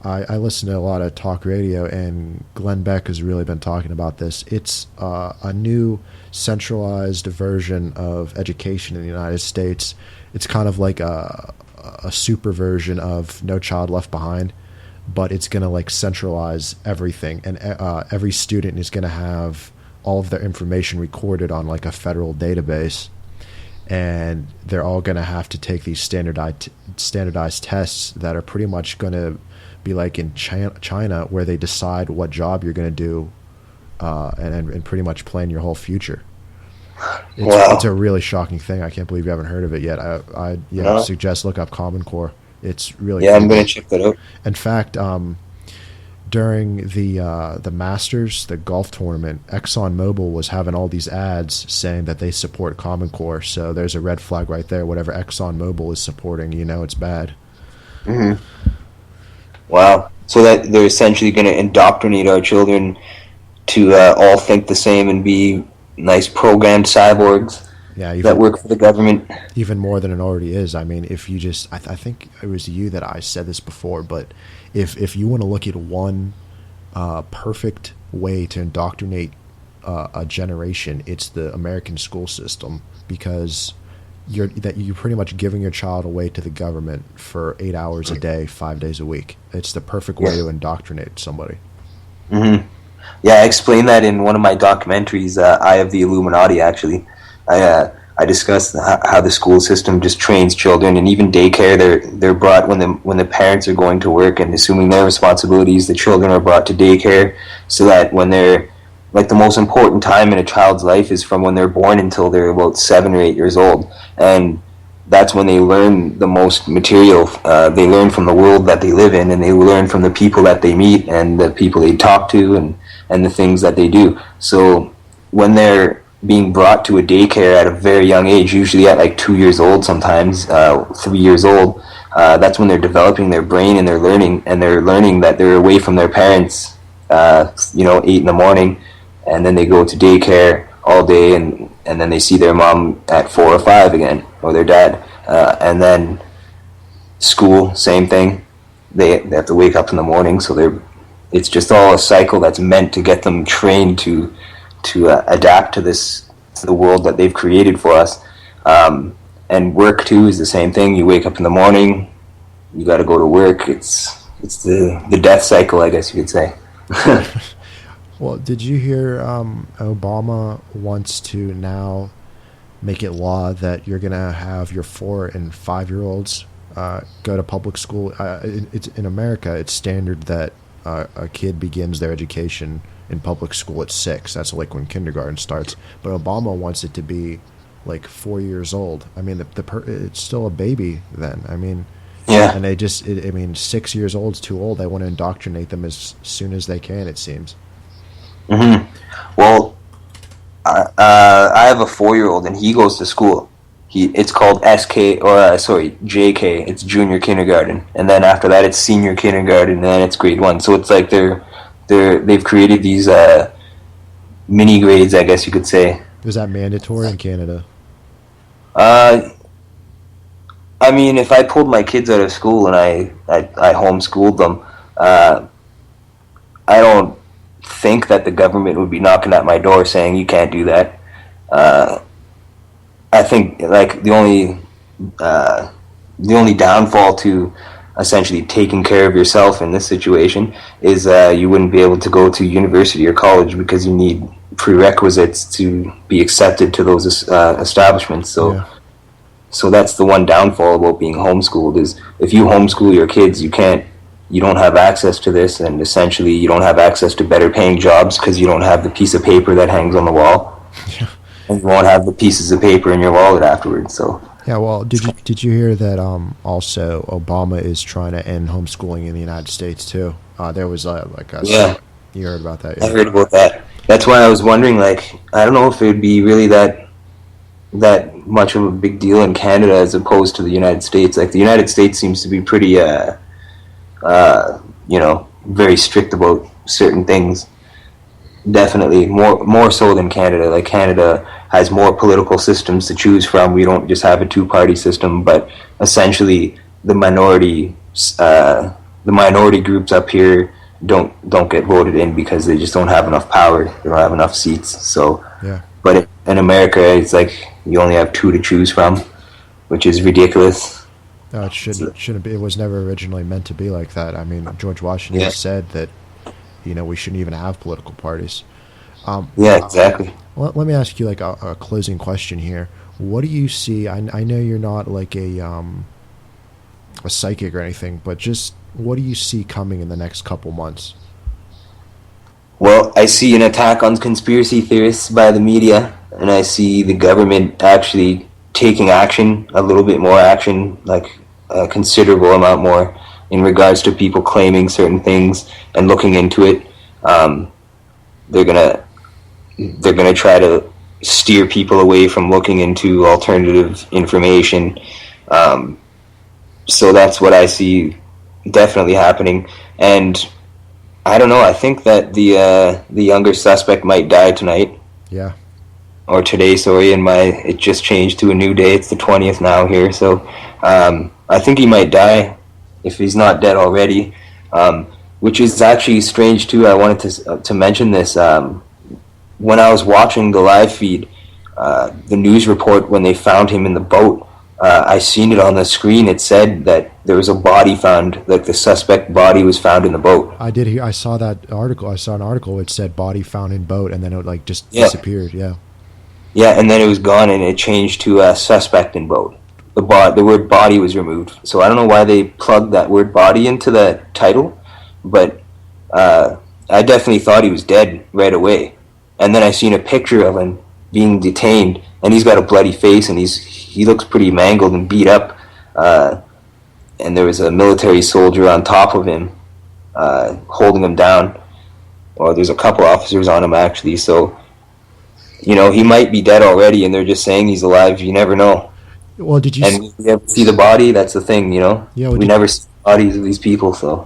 I listen to a lot of talk radio, and Glenn Beck has really been talking about this. It's a new centralized version of education in the United States. It's kind of like a super version of No Child Left Behind, but it's going to like centralize everything, and every student is going to have all of their information recorded on like a federal database, and they're all going to have to take these standardized tests that are pretty much going to be like in China, where they decide what job you're going to do, and pretty much plan your whole future. It's a really shocking thing. I can't believe you haven't heard of it yet. I suggest look up Common Core. It's really cool. I'm going to check that out. In fact, during the Masters, the golf tournament, ExxonMobil was having all these ads saying that they support Common Core. So there's a red flag right there. Whatever ExxonMobil is supporting, it's bad. Mm-hmm. Wow. So that they're essentially going to indoctrinate our children to all think the same and be nice programmed cyborgs that work for the government. Even more than it already is. I mean, if you just... I think it was you that I said this before, but if you want to look at one perfect way to indoctrinate a generation, it's the American school system, because you're pretty much giving your child away to the government for 8 hours a day, 5 days a week. It's the perfect way to indoctrinate somebody. Mm-hmm. Yeah, I explained that in one of my documentaries, Eye of the Illuminati, actually. I I discussed how the school system just trains children, and even daycare. They're brought when the parents are going to work and assuming their responsibilities. The children are brought to daycare so that when they're like the most important time in a child's life is from when they're born until they're about 7 or 8 years old, and that's when they learn the most material. They learn from the world that they live in, and they learn from the people that they meet and the people they talk to and the things that they do. So when they're being brought to a daycare at a very young age, usually at like 2 years old, sometimes 3 years old, that's when they're developing their brain and they're learning that they're away from their parents, 8 in the morning, and then they go to daycare all day, and then they see their mom at 4 or 5 again, or their dad, and then school, same thing. They have to wake up in the morning, so it's just all a cycle that's meant to get them trained to adapt to the world that they've created for us. And work too is the same thing. You wake up in the morning, you got to go to work. It's the death cycle, I guess you could say. Well, did you hear Obama wants to now make it law that you're going to have your 4 and 5 year olds go to public school? It's in America, it's standard that a kid begins their education in public school at 6. That's like when kindergarten starts. But Obama wants it to be like 4 years old. I mean, it's still a baby then. I mean, yeah. And 6 years old is too old. They want to indoctrinate them as soon as they can, it seems. Mm-hmm. Well, I have a 4-year-old and he goes to school. It's called JK. It's junior kindergarten, and then after that it's senior kindergarten, and then it's grade 1. So it's like they've created these mini grades, I guess you could say. Is that mandatory in Canada? I mean, if I pulled my kids out of school and I homeschooled them, I don't think that the government would be knocking at my door saying you can't do that. I think like the only downfall to essentially taking care of yourself in this situation is you wouldn't be able to go to university or college because you need prerequisites to be accepted to those establishments. So that's the one downfall about being homeschooled, is if you homeschool your kids, you don't have access to this, and essentially you don't have access to better paying jobs because you don't have the piece of paper that hangs on the wall. Yeah. And you won't have the pieces of paper in your wallet afterwards. So yeah, well, did you hear that also Obama is trying to end homeschooling in the United States too? There was yeah, you heard about that? Yeah. I heard about that. That's why I was wondering, like, I don't know if it would be really that much of a big deal in Canada as opposed to the United States. Like, the United States seems to be pretty very strict about certain things. Definitely more so than Canada. Like, Canada has more political systems to choose from. We don't just have a 2-party system, but essentially the minority groups up here don't get voted in because they just don't have enough power. They don't have enough seats. So yeah. But in America, it's like you only have 2 to choose from, which is ridiculous. No, it shouldn't be. It was never originally meant to be like that. I mean, George Washington said that we shouldn't even have political parties. Yeah, exactly. Let me ask you like a closing question here. What do you see? I know you're not like a psychic or anything, but just what do you see coming in the next couple months? Well, I see an attack on conspiracy theorists by the media, and I see the government actually taking action, a little bit more action, like a considerable amount more, in regards to people claiming certain things and looking into it. They're gonna try to steer people away from looking into alternative information. So that's what I see definitely happening. And I don't know, I think that the younger suspect might die tonight. Yeah. Or today, sorry, it just changed to a new day. It's the 20th now here, so I think he might die if he's not dead already, which is actually strange too. I wanted to mention this. When I was watching the live feed, the news report when they found him in the boat, I seen it on the screen. It said that there was a body found, like the suspect body was found in the boat. I saw that article. I saw an article which said body found in boat, and then it just disappeared. Yeah. Yeah, and then it was gone, and it changed to suspect in boat. The word body was removed. So I don't know why they plugged that word body into the title, but I definitely thought he was dead right away. And then I seen a picture of him being detained, and he's got a bloody face, and he looks pretty mangled and beat up. And there was a military soldier on top of him, holding him down. Or there's a couple officers on him, actually. So, he might be dead already, and they're just saying he's alive. You never know. Well, did you? And we never see the body. That's the thing, Yeah, well, we never see the bodies of these people. So,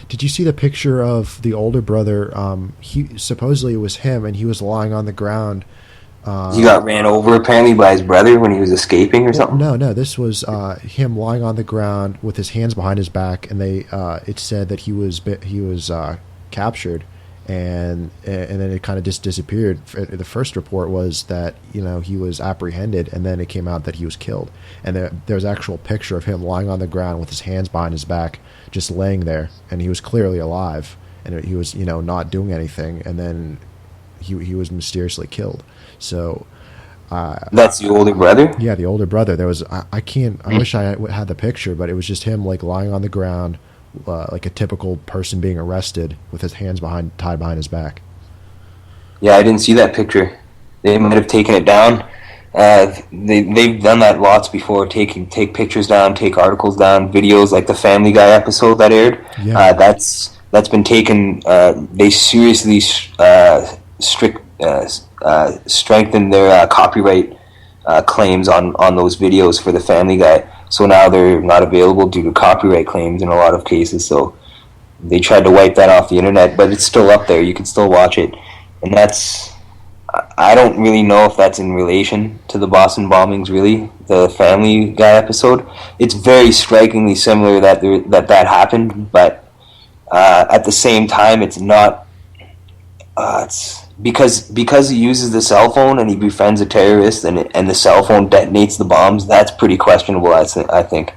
did you see the picture of the older brother? He supposedly it was him, and he was lying on the ground. He got ran over apparently by his brother when he was escaping or something. No, this was him lying on the ground with his hands behind his back, and it said that he was captured, and then it kind of just disappeared. The first report was that he was apprehended, and then it came out that he was killed, and there's an actual picture of him lying on the ground with his hands behind his back, just laying there, and he was clearly alive, and he was not doing anything, and then he was mysteriously killed. So that's the older brother? Yeah, the older brother. There was I wish I had the picture, but it was just him lying on the ground, like a typical person being arrested with his hands tied behind his back. Yeah, I didn't see that picture. They might have taken it down. They've done that lots before. Take pictures down, take articles down, videos like the Family Guy episode that aired. Yeah. That's been taken. They seriously strengthened their copyright claims on those videos for the Family Guy. So now they're not available due to copyright claims in a lot of cases. So they tried to wipe that off the internet, but it's still up there. You can still watch it, and I don't really know if that's in relation to the Boston bombings. Really, the Family Guy episode. It's very strikingly similar that happened, but at the same time, it's not. It's because he uses the cell phone and he befriends a terrorist and the cell phone detonates the bombs. That's pretty questionable, I think,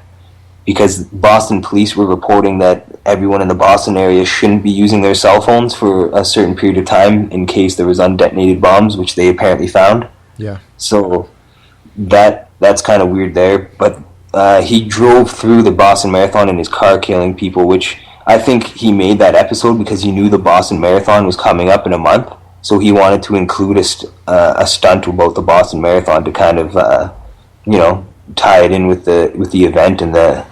because Boston police were reporting that everyone in the Boston area shouldn't be using their cell phones for a certain period of time in case there was undetonated bombs, which they apparently found. Yeah. So that's kind of weird there. But he drove through the Boston Marathon in his car, killing people, which I think he made that episode because he knew the Boston Marathon was coming up in a month. So he wanted to include a stunt about the Boston Marathon to kind of, tie it in with the event and the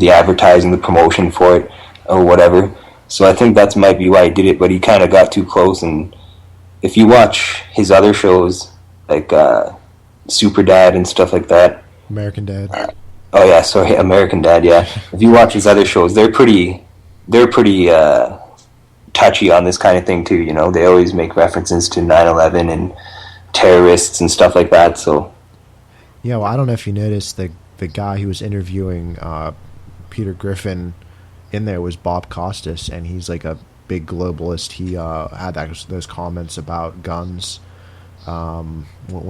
advertising, the promotion for it, or whatever. So I think that might be why he did it, but he kind of got too close. And if you watch his other shows, like Super Dad and stuff like that. American Dad. Oh yeah, sorry, American Dad, yeah. If you watch his other shows, they're pretty touchy on this kind of thing too. They always make references to 9/11 and terrorists and stuff like that. So yeah, well, I don't know if you noticed the guy who was interviewing Peter Griffin in there was Bob Costas, and he's like a big globalist. He had those comments about guns when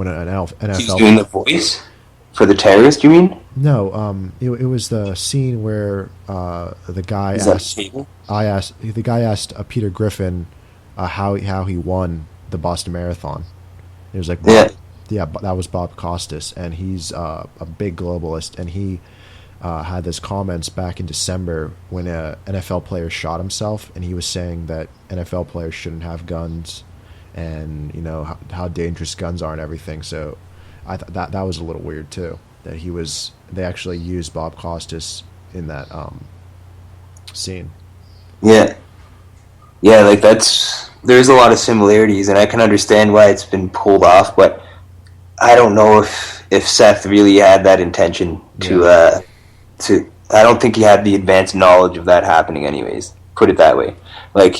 an NFL. He's doing the voice for the terrorist, you mean? No, it was the scene where the guy asked Peter Griffin how he won the Boston Marathon. It was like that was Bob Costas, and he's a big globalist, and he had this comments back in December when a NFL player shot himself, and he was saying that NFL players shouldn't have guns, and how dangerous guns are and everything. So I thought that was a little weird too. That they actually used Bob Costas in that scene. Yeah, like there's a lot of similarities, and I can understand why it's been pulled off, but I don't know if Seth really had that intention to. I don't think he had the advanced knowledge of that happening, anyways. Put it that way. Like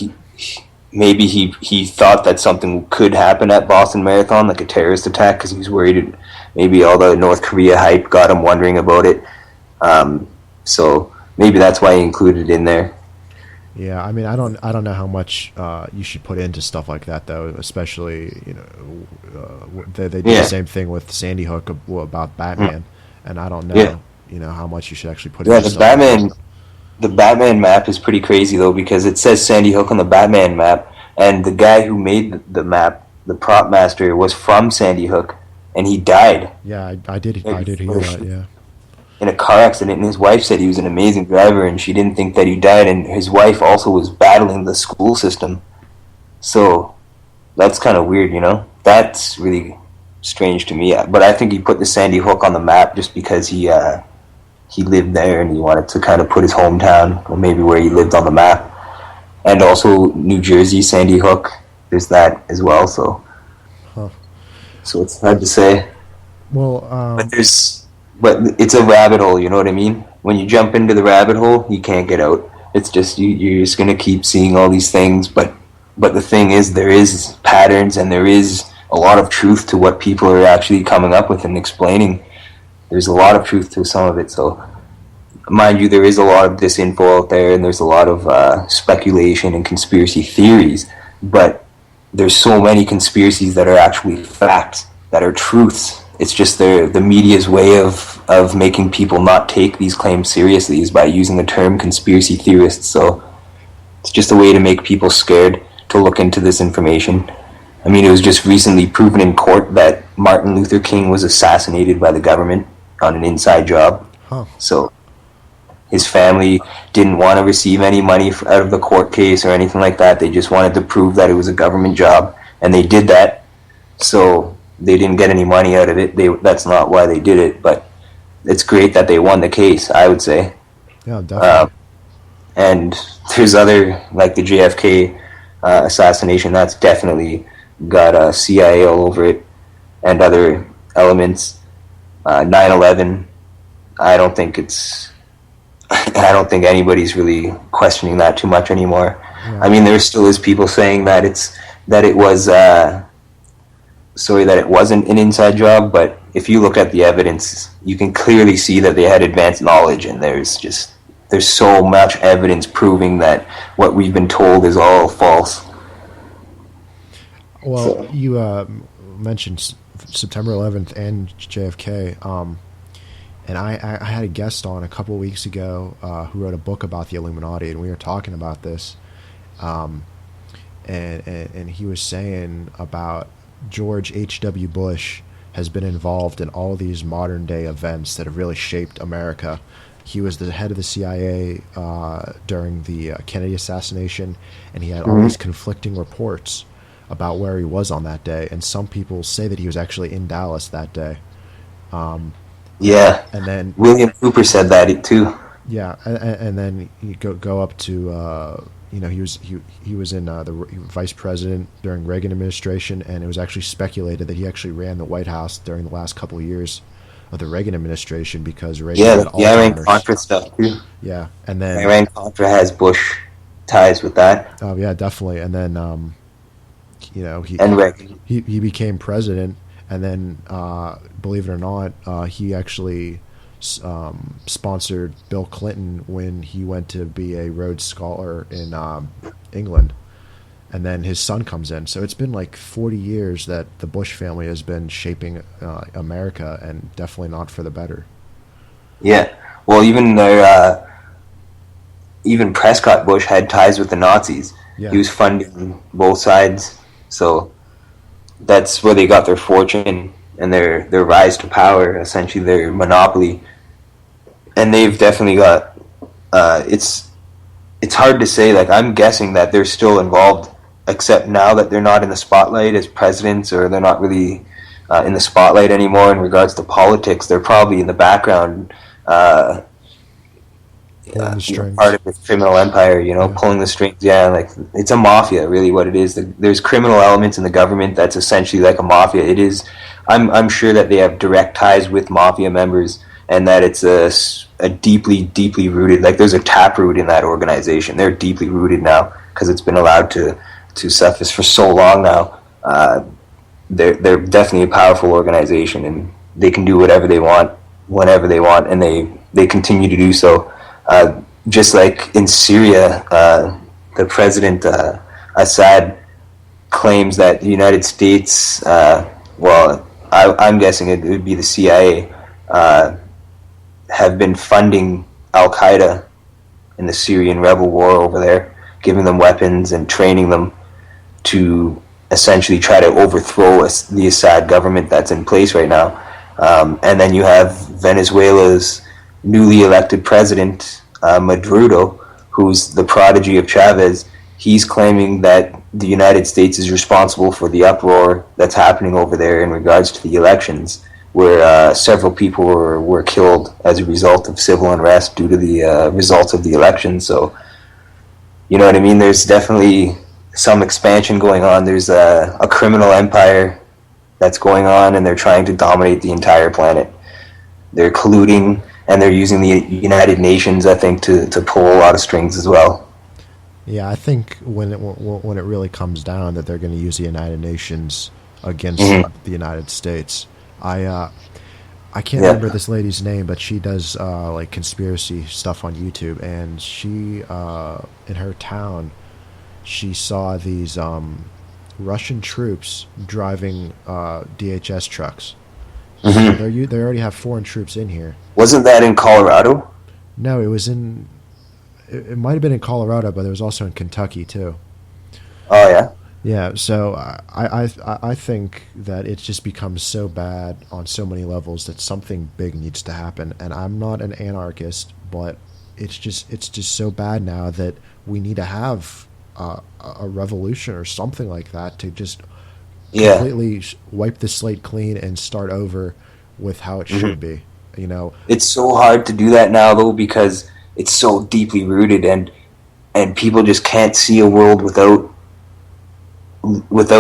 maybe he thought that something could happen at Boston Marathon, like a terrorist attack, because he was worried. Maybe all the North Korea hype got him wondering about it. So maybe that's why he included it in there. Yeah, I mean, I don't know how much you should put into stuff like that, though. Especially, they did the same thing with Sandy Hook about Batman, and I don't know, how much you should actually put into stuff like that. The Batman map is pretty crazy though, because it says Sandy Hook on the Batman map, and the guy who made the map, the prop master, was from Sandy Hook, and he died. Yeah, I did hear that. Yeah. In a car accident, and his wife said he was an amazing driver, and she didn't think that he died. And his wife also was battling the school system, so that's kind of weird, you know. That's really strange to me. But I think he put the Sandy Hook on the map just because he lived there and he wanted to kind of put his hometown, or maybe where he lived, on the map. And also New Jersey, Sandy Hook, there's that as well. So it's hard to say. Well, but it's a rabbit hole, you know what I mean? When you jump into the rabbit hole, you can't get out. It's just you're just gonna keep seeing all these things. But the thing is, there is patterns, and there is a lot of truth to what people are actually coming up with and explaining. There's a lot of truth to some of it. So, mind you, there is a lot of disinfo out there, and there's a lot of speculation and conspiracy theories. But there's so many conspiracies that are actually facts, that are truths. It's just the media's way of making people not take these claims seriously is by using the term conspiracy theorists. So it's just a way to make people scared to look into this information. I mean, it was just recently proven in court that Martin Luther King was assassinated by the government on an inside job. So his family didn't want to receive any money out of the court case or anything like that. They just wanted to prove that it was a government job, and they did that. So they didn't get any money out of it. That's not why they did it, but it's great that they won the case, I would say. Yeah, definitely. And there's other, like the JFK assassination, that's definitely got CIA all over it, and other elements. 9/11, I don't think anybody's really questioning that too much anymore. Yeah. I mean, there still is people saying that it wasn't an inside job, but if you look at the evidence, you can clearly see that they had advanced knowledge, and there's so much evidence proving that what we've been told is all false. Well, you mentioned September 11th and JFK, and I had a guest on a couple of weeks ago who wrote a book about the Illuminati, and we were talking about this, and he was saying about George H.W. Bush has been involved in all these modern day events that have really shaped America. He was the head of the CIA during the Kennedy assassination, and he had all these conflicting reports about where he was on that day, and some people say that he was actually in Dallas that day. Yeah, and then William Cooper said that too. Yeah, and then you go up to he was in the vice president during Reagan administration, and it was actually speculated that he actually ran the White House during the last couple of years of the Reagan administration because Reagan had Alzheimer's. Iran-Contra stuff too. Yeah, and then Iran-Contra has Bush ties with that. Oh yeah, definitely. And then he became president, and then believe it or not, he actually sponsored Bill Clinton when he went to be a Rhodes Scholar in England, and then his son comes in. So it's been like 40 years that the Bush family has been shaping America, and definitely not for the better. Yeah, well, even Prescott Bush had ties with the Nazis. Yeah. He was funding both sides, so that's where they got their fortune and their rise to power, essentially their monopoly. And they've definitely got it's hard to say. Like, I'm guessing that they're still involved, except now that they're not in the spotlight as presidents, or they're not really in the spotlight anymore in regards to politics. They're probably in the background, part of the criminal empire, pulling the strings. Yeah, like, it's a mafia, really, what it is. There's criminal elements in the government that's essentially like a mafia. It is. I'm sure that they have direct ties with mafia members, and that it's a deeply, deeply rooted, like, there's a taproot in that organization. They're deeply rooted now because it's been allowed to suffice for so long now. They're definitely a powerful organization, and they can do whatever they want, whenever they want, and they continue to do so. Just like in Syria, the president, Assad, claims that the United States, I'm guessing it would be the CIA, have been funding Al-Qaeda in the Syrian rebel war over there, giving them weapons and training them to essentially try to overthrow the Assad government that's in place right now. And then you have Venezuela's newly elected president, Maduro, who's the prodigy of Chavez. He's claiming that the United States is responsible for the uproar that's happening over there in regards to the elections, where several people were killed as a result of civil unrest due to the results of the election. So, you know what I mean? There's definitely some expansion going on. There's a criminal empire that's going on, and they're trying to dominate the entire planet. They're colluding, and they're using the United Nations, I think, to pull a lot of strings as well. Yeah, I think when it really comes down that they're going to use the United Nations against the United States. I can't remember this lady's name, but she does like conspiracy stuff on YouTube, and she in her town, she saw these Russian troops driving DHS trucks. So they already have foreign troops in here. Wasn't that in Colorado? No, it was in. It might have been in Colorado, but it was also in Kentucky too. Oh yeah. Yeah, so I think that it's just become so bad on so many levels that something big needs to happen. And I'm not an anarchist, but it's just so bad now that we need to have a revolution or something like that to just completely wipe the slate clean and start over with how it should be. You know, it's so hard to do that now though, because it's so deeply rooted, and people just can't see a world without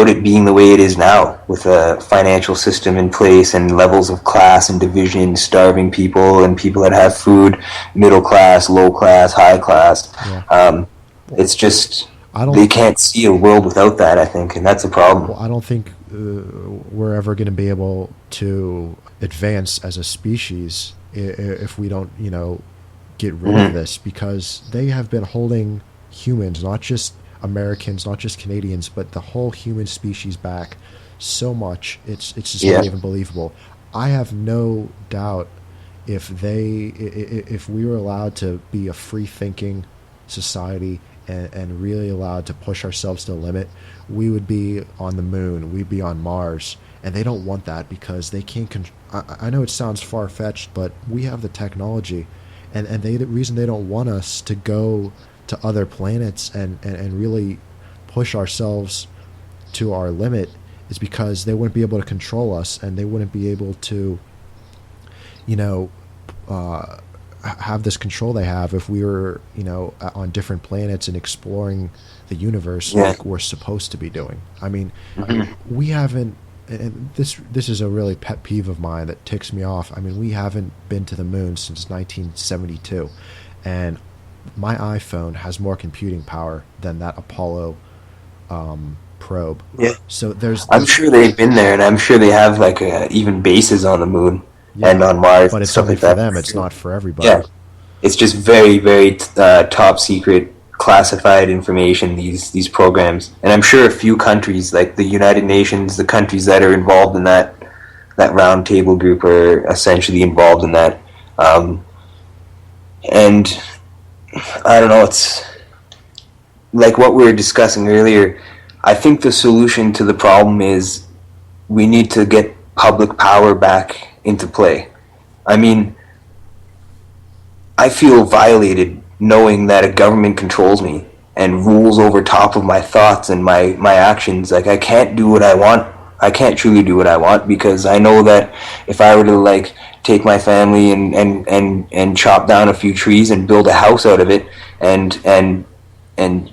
it being the way it is now, with a financial system in place and levels of class and division, starving people and people that have food, middle class, low class, high class. Yeah. It's just they can't see a world without that, I think, and that's a problem. Well, I don't think we're ever going to be able to advance as a species if we don't, get rid of this, because they have been holding humans, not just Americans, not just Canadians, but the whole human species back so much. It's just not even believable. I have no doubt if we were allowed to be a free thinking society and really allowed to push ourselves to the limit, we would be on the moon, we'd be on Mars, and they don't want that because they can't. I know it sounds far fetched, but we have the technology, and the reason they don't want us to go to other planets and really push ourselves to our limit is because they wouldn't be able to control us, and they wouldn't be able to, have this control they have if we were, on different planets and exploring the universe like we're supposed to be doing. I mean, we haven't, and this is a really pet peeve of mine that ticks me off. I mean, we haven't been to the moon since 1972, and my iPhone has more computing power than that Apollo probe. Yeah. So I'm sure they've been there, and I'm sure they have like even bases on the moon and on Mars. But it's stuff only like for that. them. It's not for everybody. Yeah, it's just very, very top secret, classified information. These programs, and I'm sure a few countries, like the United Nations, the countries that are involved in that round table group, are essentially involved in that. And I don't know, it's like what we were discussing earlier. I think the solution to the problem is we need to get public power back into play. I mean, I feel violated knowing that a government controls me and rules over top of my thoughts and my actions. Like, I can't do what I want. I can't truly do what I want, because I know that if I were to take my family and chop down a few trees and build a house out of it and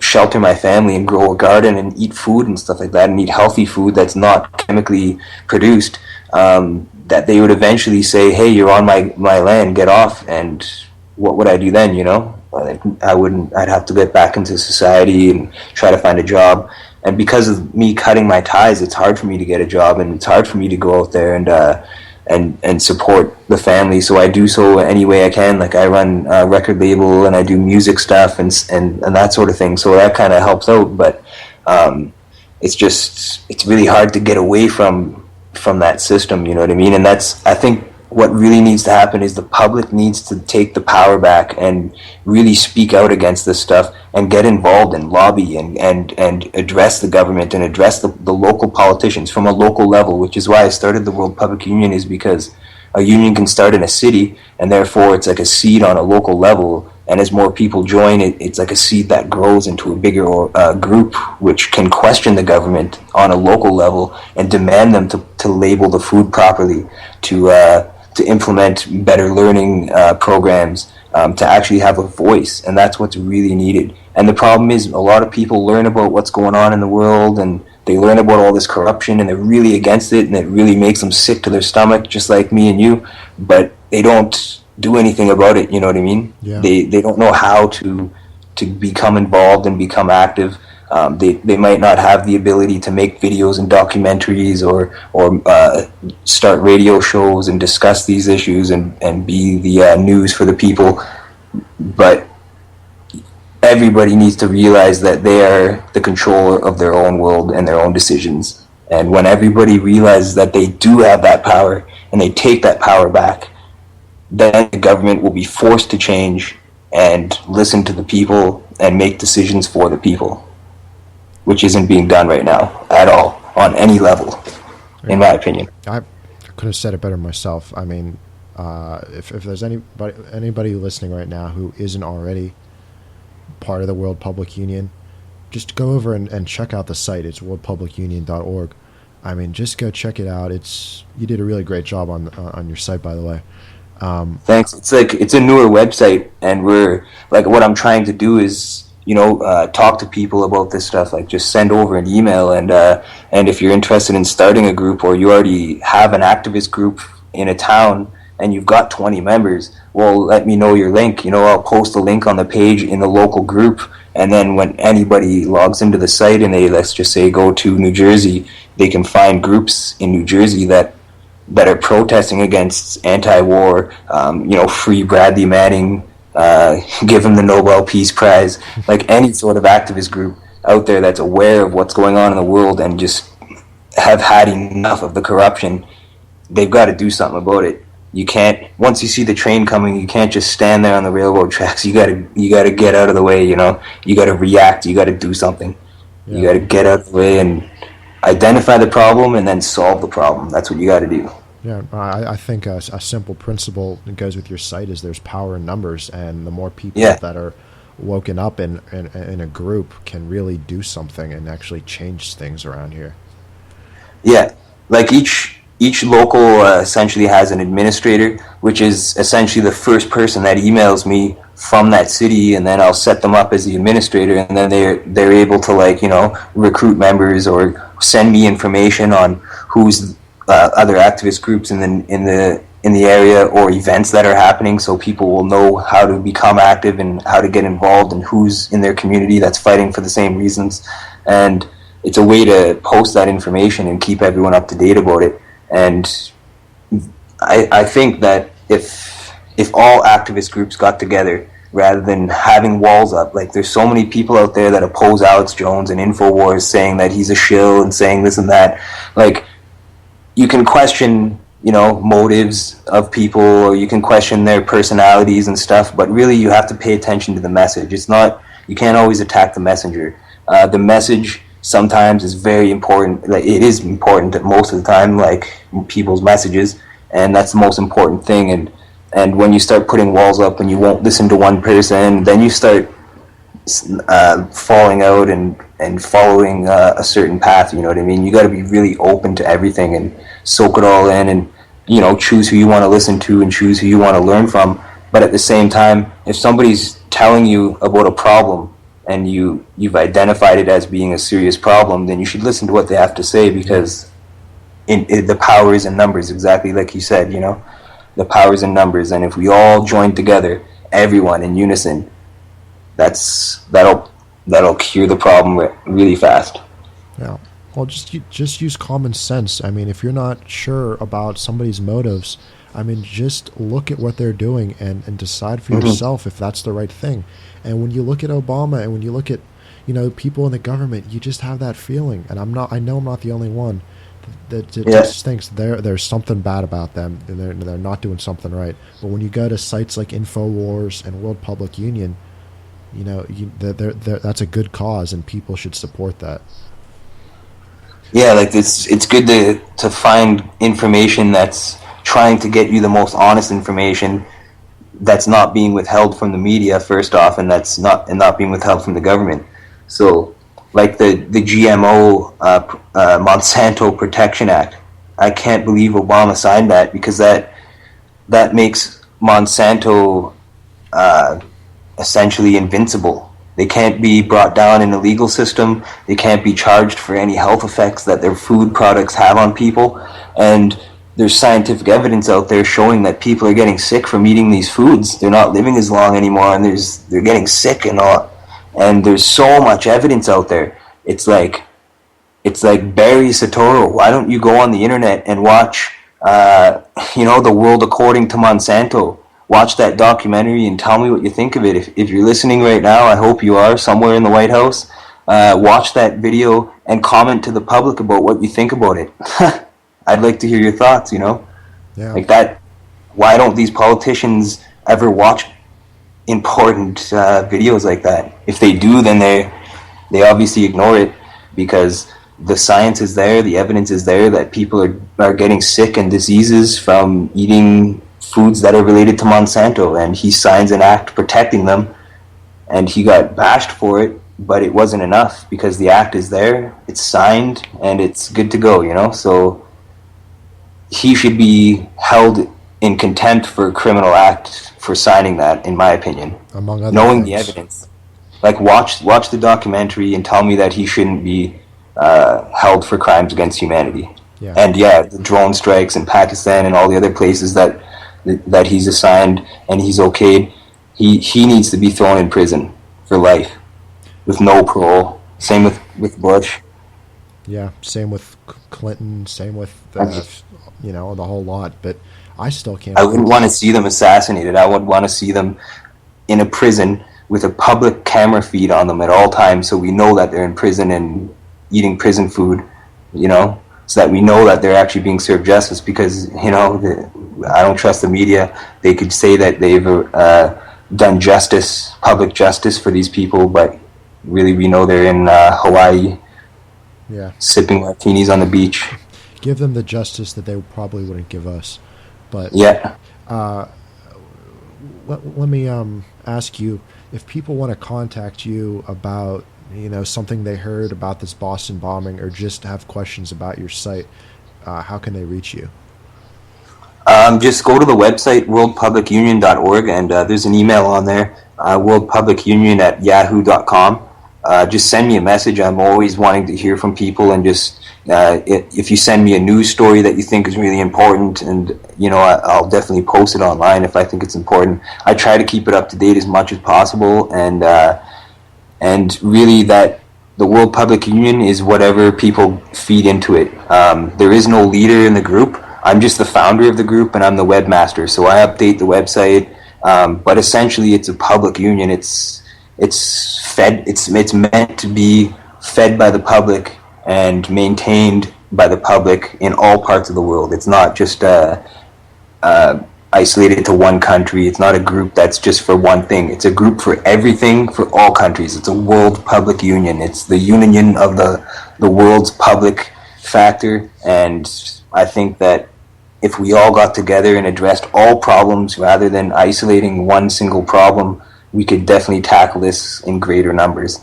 shelter my family and grow a garden and eat food and stuff like that, and eat healthy food that's not chemically produced, that they would eventually say, hey, you're on my land, get off. And what would I do then, I'd have to get back into society and try to find a job. And because of me cutting my ties, it's hard for me to get a job, and it's hard for me to go out there and support the family. So I do so any way I can. Like, I run a record label and I do music stuff and that sort of thing. So that kind of helps out. But it's really hard to get away from that system. You know what I mean? And I think what really needs to happen is the public needs to take the power back and really speak out against this stuff and get involved and lobby and address the government and address the local politicians from a local level, which is why I started the World Public Union, is because a union can start in a city, and therefore it's like a seed on a local level, and as more people join it, it's like a seed that grows into a bigger group which can question the government on a local level and demand them to label the food properly, to implement better learning programs, to actually have a voice, and that's what's really needed. And the problem is a lot of people learn about what's going on in the world, and they learn about all this corruption, and they're really against it, and it really makes them sick to their stomach, just like me and you, but they don't do anything about it, you know what I mean? Yeah. They don't know how to become involved and become active. They might not have the ability to make videos and documentaries or start radio shows and discuss these issues and be the news for the people. But everybody needs to realize that they are the controller of their own world and their own decisions. And when everybody realizes that they do have that power and they take that power back, then the government will be forced to change and listen to the people and make decisions for the people, which isn't being done right now at all on any level, in my opinion. I could have said it better myself. I mean, if there's anybody listening right now who isn't already part of the World Public Union, just go over and check out the site. It's worldpublicunion.org. I mean, just go check it out. You did a really great job on your site, by the way. Thanks. It's a newer website, and what I'm trying to do is, talk to people about this stuff. Like, just send over an email, and if you're interested in starting a group, or you already have an activist group in a town and you've got 20 members, well, let me know your link. I'll post a link on the page in the local group, and then when anybody logs into the site and they, let's just say, go to New Jersey, they can find groups in New Jersey that are protesting against anti-war, free Bradley Manning, give him the Nobel Peace Prize, like any sort of activist group out there that's aware of what's going on in the world and just have had enough of the corruption. They've got to do something about it. You can't, once you see the train coming, you can't just stand there on the railroad tracks. You gotta get out of the way, you gotta react, you gotta do something. Yeah. You gotta get out of the way and identify the problem and then solve the problem. That's what you gotta do. Yeah, I think a simple principle that goes with your site is there's power in numbers, and the more people that are woken up in a group can really do something and actually change things around here. Yeah, like each local essentially has an administrator, which is essentially the first person that emails me from that city, and then I'll set them up as the administrator, and then they're able to recruit members or send me information on who's other activist groups in the area or events that are happening, so people will know how to become active and how to get involved and who's in their community that's fighting for the same reasons. And it's a way to post that information and keep everyone up to date about it. And I think that if all activist groups got together, rather than having walls up, like there's so many people out there that oppose Alex Jones and InfoWars, saying that he's a shill and saying this and that. Like, you can question, motives of people, or you can question their personalities and stuff, but really you have to pay attention to the message. You can't always attack the messenger. The message sometimes is very important. Like, it is important most of the time, like people's messages, and that's the most important thing. And when you start putting walls up and you won't listen to one person, then you start falling out and following a certain path. You know what I mean? You got to be really open to everything and soak it all in, and choose who you want to listen to and choose who you want to learn from. But at the same time, if somebody's telling you about a problem and you've identified it as being a serious problem, then you should listen to what they have to say, because the power is in numbers, exactly like you said. The power is in numbers, and if we all join together, everyone in unison, that'll cure the problem really fast. Yeah. Well, just use common sense. I mean, if you're not sure about somebody's motives, I mean, just look at what they're doing and decide for yourself if that's the right thing. And when you look at Obama and when you look at, people in the government, you just have that feeling. And I know I'm not the only one, That it Yeah. just thinks there's something bad about them, and they're not doing something right. But when you go to sites like InfoWars and World Public Union, that's a good cause, and people should support that. Yeah, like it's good to find information that's trying to get you the most honest information, that's not being withheld from the media first off, and that's not being withheld from the government. So, like the GMO Monsanto Protection Act, I can't believe Obama signed that, because that makes Monsanto essentially invincible. They can't be brought down in the legal system. They can't be charged for any health effects that their food products have on people. And there's scientific evidence out there showing that people are getting sick from eating these foods. They're not living as long anymore, and they're getting sick and all. And there's so much evidence out there. It's like Barry Soetoro. Why don't you go on the internet and watch, The World According to Monsanto? Watch that documentary and tell me what you think of it. If you're listening right now, I hope you are somewhere in the White House. Watch that video and comment to the public about what you think about it. I'd like to hear your thoughts, Yeah. Like that. Why don't these politicians ever watch important videos like that? If they do, then they obviously ignore it, because the science is there, the evidence is there that people are getting sick and diseases from eating foods that are related to Monsanto, and he signs an act protecting them, and he got bashed for it, but it wasn't enough, because the act is there, it's signed, and it's good to go, So he should be held in contempt for a criminal act for signing that, in my opinion. Among other Knowing things. the evidence. Like, watch the documentary and tell me that he shouldn't be held for crimes against humanity. Yeah. And the drone strikes in Pakistan and all the other places that he's assigned and he's okayed, he needs to be thrown in prison for life with no parole. Same with Bush. Yeah, same with Clinton, same with the whole lot. But I still can't. I wouldn't want to see them assassinated. I would want to see them in a prison with a public camera feed on them at all times, so we know that they're in prison and eating prison food, so that we know that they're actually being served justice, because, I don't trust the media. They could say that they've done justice, public justice for these people, but really we know they're in Hawaii, sipping martinis on the beach. Give them the justice that they probably wouldn't give us. But yeah. Let me ask you, if people want to contact you about something they heard about this Boston bombing, or just have questions about your site, how can they reach you? Just go to the website worldpublicunion.org, and there's an email on there, worldpublicunion@yahoo.com. Just send me a message. I'm always wanting to hear from people, and just if you send me a news story that you think is really important, and I'll definitely post it online if I think it's important. I try to keep it up to date as much as possible, and really that the World Public Union is whatever people feed into it. There is no leader in the group. I'm just the founder of the group, and I'm the webmaster, so I update the website. But essentially, it's a public union. It's meant to be fed by the public and maintained by the public in all parts of the world. It's not just isolated to one country. It's not a group that's just for one thing. It's a group for everything, for all countries. It's a world public union. It's the union of the world's public factor, and I think that if we all got together and addressed all problems rather than isolating one single problem, we could definitely tackle this in greater numbers.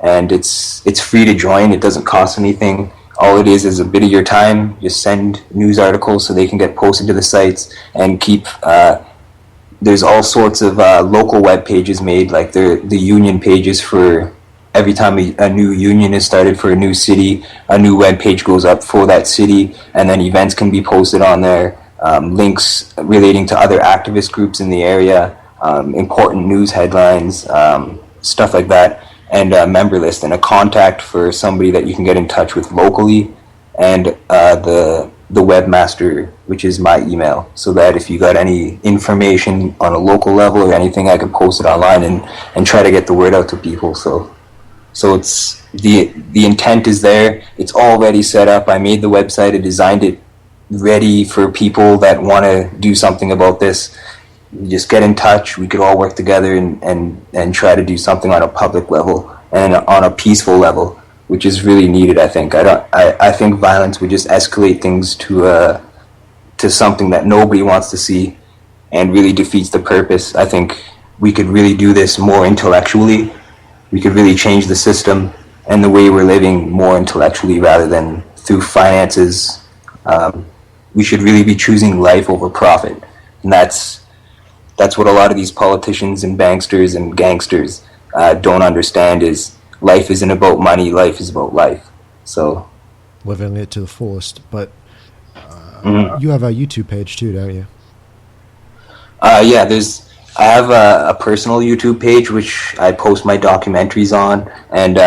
And it's free to join. It doesn't cost anything. All it is a bit of your time. Just send news articles so they can get posted to the sites, and keep there's all sorts of local web pages made, like the union pages for every time a new union is started for a new city, a new web page goes up for that city, and then events can be posted on there, links relating to other activist groups in the area, important news headlines, stuff like that, and a member list and a contact for somebody that you can get in touch with locally, and the webmaster, which is my email, so that if you got any information on a local level or anything, I can post it online and try to get the word out to people. So So it's the intent is there. It's already set up. I made the website. I designed it ready for people that want to do something about this. You just get in touch. We could all work together and try to do something on a public level and on a peaceful level, which is really needed. I think. I think violence would just escalate things to something that nobody wants to see, and really defeats the purpose. I think we could really do this more intellectually. We could really change the system and the way we're living more intellectually rather than through finances. We should really be choosing life over profit, and that's what a lot of these politicians and banksters and gangsters don't understand. Is life isn't about money. Life is about life. So living it to the fullest. But you have a YouTube page too, don't you? Yeah, I have a personal YouTube page which I post my documentaries on, and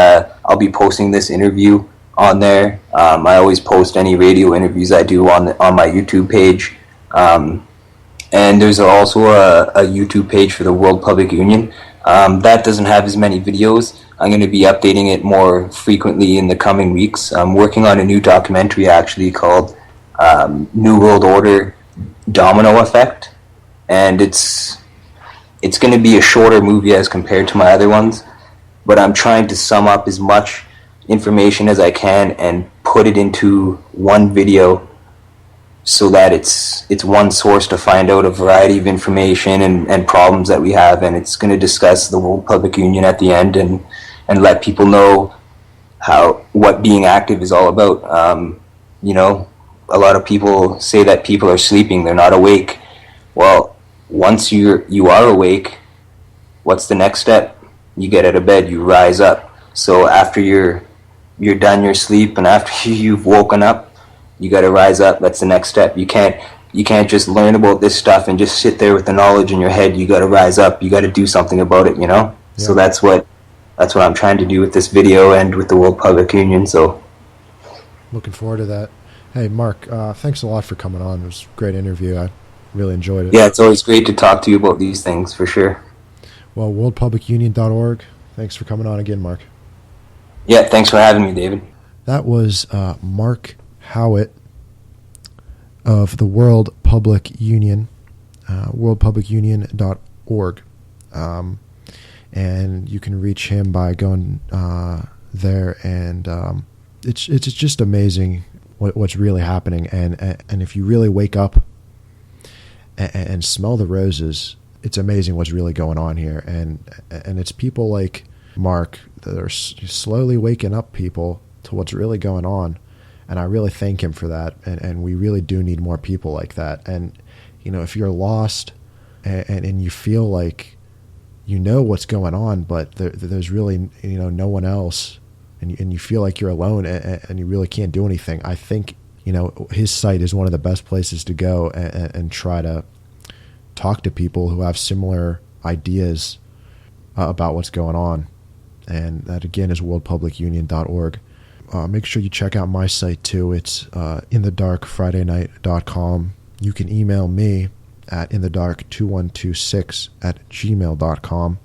I'll be posting this interview on there. I always post any radio interviews I do on my YouTube page. And there's also a YouTube page for the World Public Union. That doesn't have as many videos. I'm going to be updating it more frequently in the coming weeks. I'm working on a new documentary actually called New World Order Domino Effect. And it's going to be a shorter movie as compared to my other ones, but I'm trying to sum up as much information as I can and put it into one video so that it's one source to find out a variety of information and problems that we have, and it's going to discuss the World Public Union at the end and let people know what being active is all about. A lot of people say that people are sleeping, they're not awake. Well, once you are awake, what's the next step? You get out of bed, you rise up. So after you're done your sleep and after you've woken up, you got to rise up. That's the next step. You can't just learn about this stuff and just sit there with the knowledge in your head. You got to rise up. You got to do something about it. Yeah. So that's what I'm trying to do with this video and with the World Public Union. So looking forward to that. Hey, Mark, thanks a lot for coming on. It was a great interview. I really enjoyed it. Yeah, it's always great to talk to you about these things, for sure. Well, worldpublicunion.org. Thanks for coming on again, Mark. Yeah, thanks for having me, David. That was Mark Howitt of the World Public Union, worldpublicunion.org. And you can reach him by going there, and it's just amazing what's really happening. And if you really wake up and smell the roses, it's amazing what's really going on here. And it's people like Mark that are slowly waking up people to what's really going on. And I really thank him for that. And we really do need more people like that. And, if you're lost and you feel like you know what's going on, but there's really, no one else, and you feel like you're alone and you really can't do anything, I think, his site is one of the best places to go and try to talk to people who have similar ideas about what's going on. And that, again, is worldpublicunion.org. Make sure you check out my site, too. It's inthedarkfridaynight.com. You can email me at inthedark2126@gmail.com.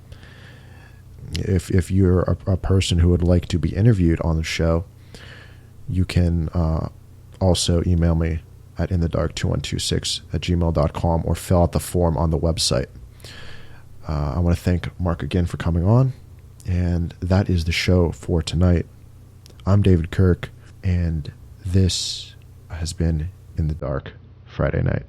If you're a person who would like to be interviewed on the show, you can also email me at inthedark2126@gmail.com or fill out the form on the website. I want to thank Mark again for coming on, and that is the show for tonight. I'm David Kirk, and this has been In the Dark Friday Night.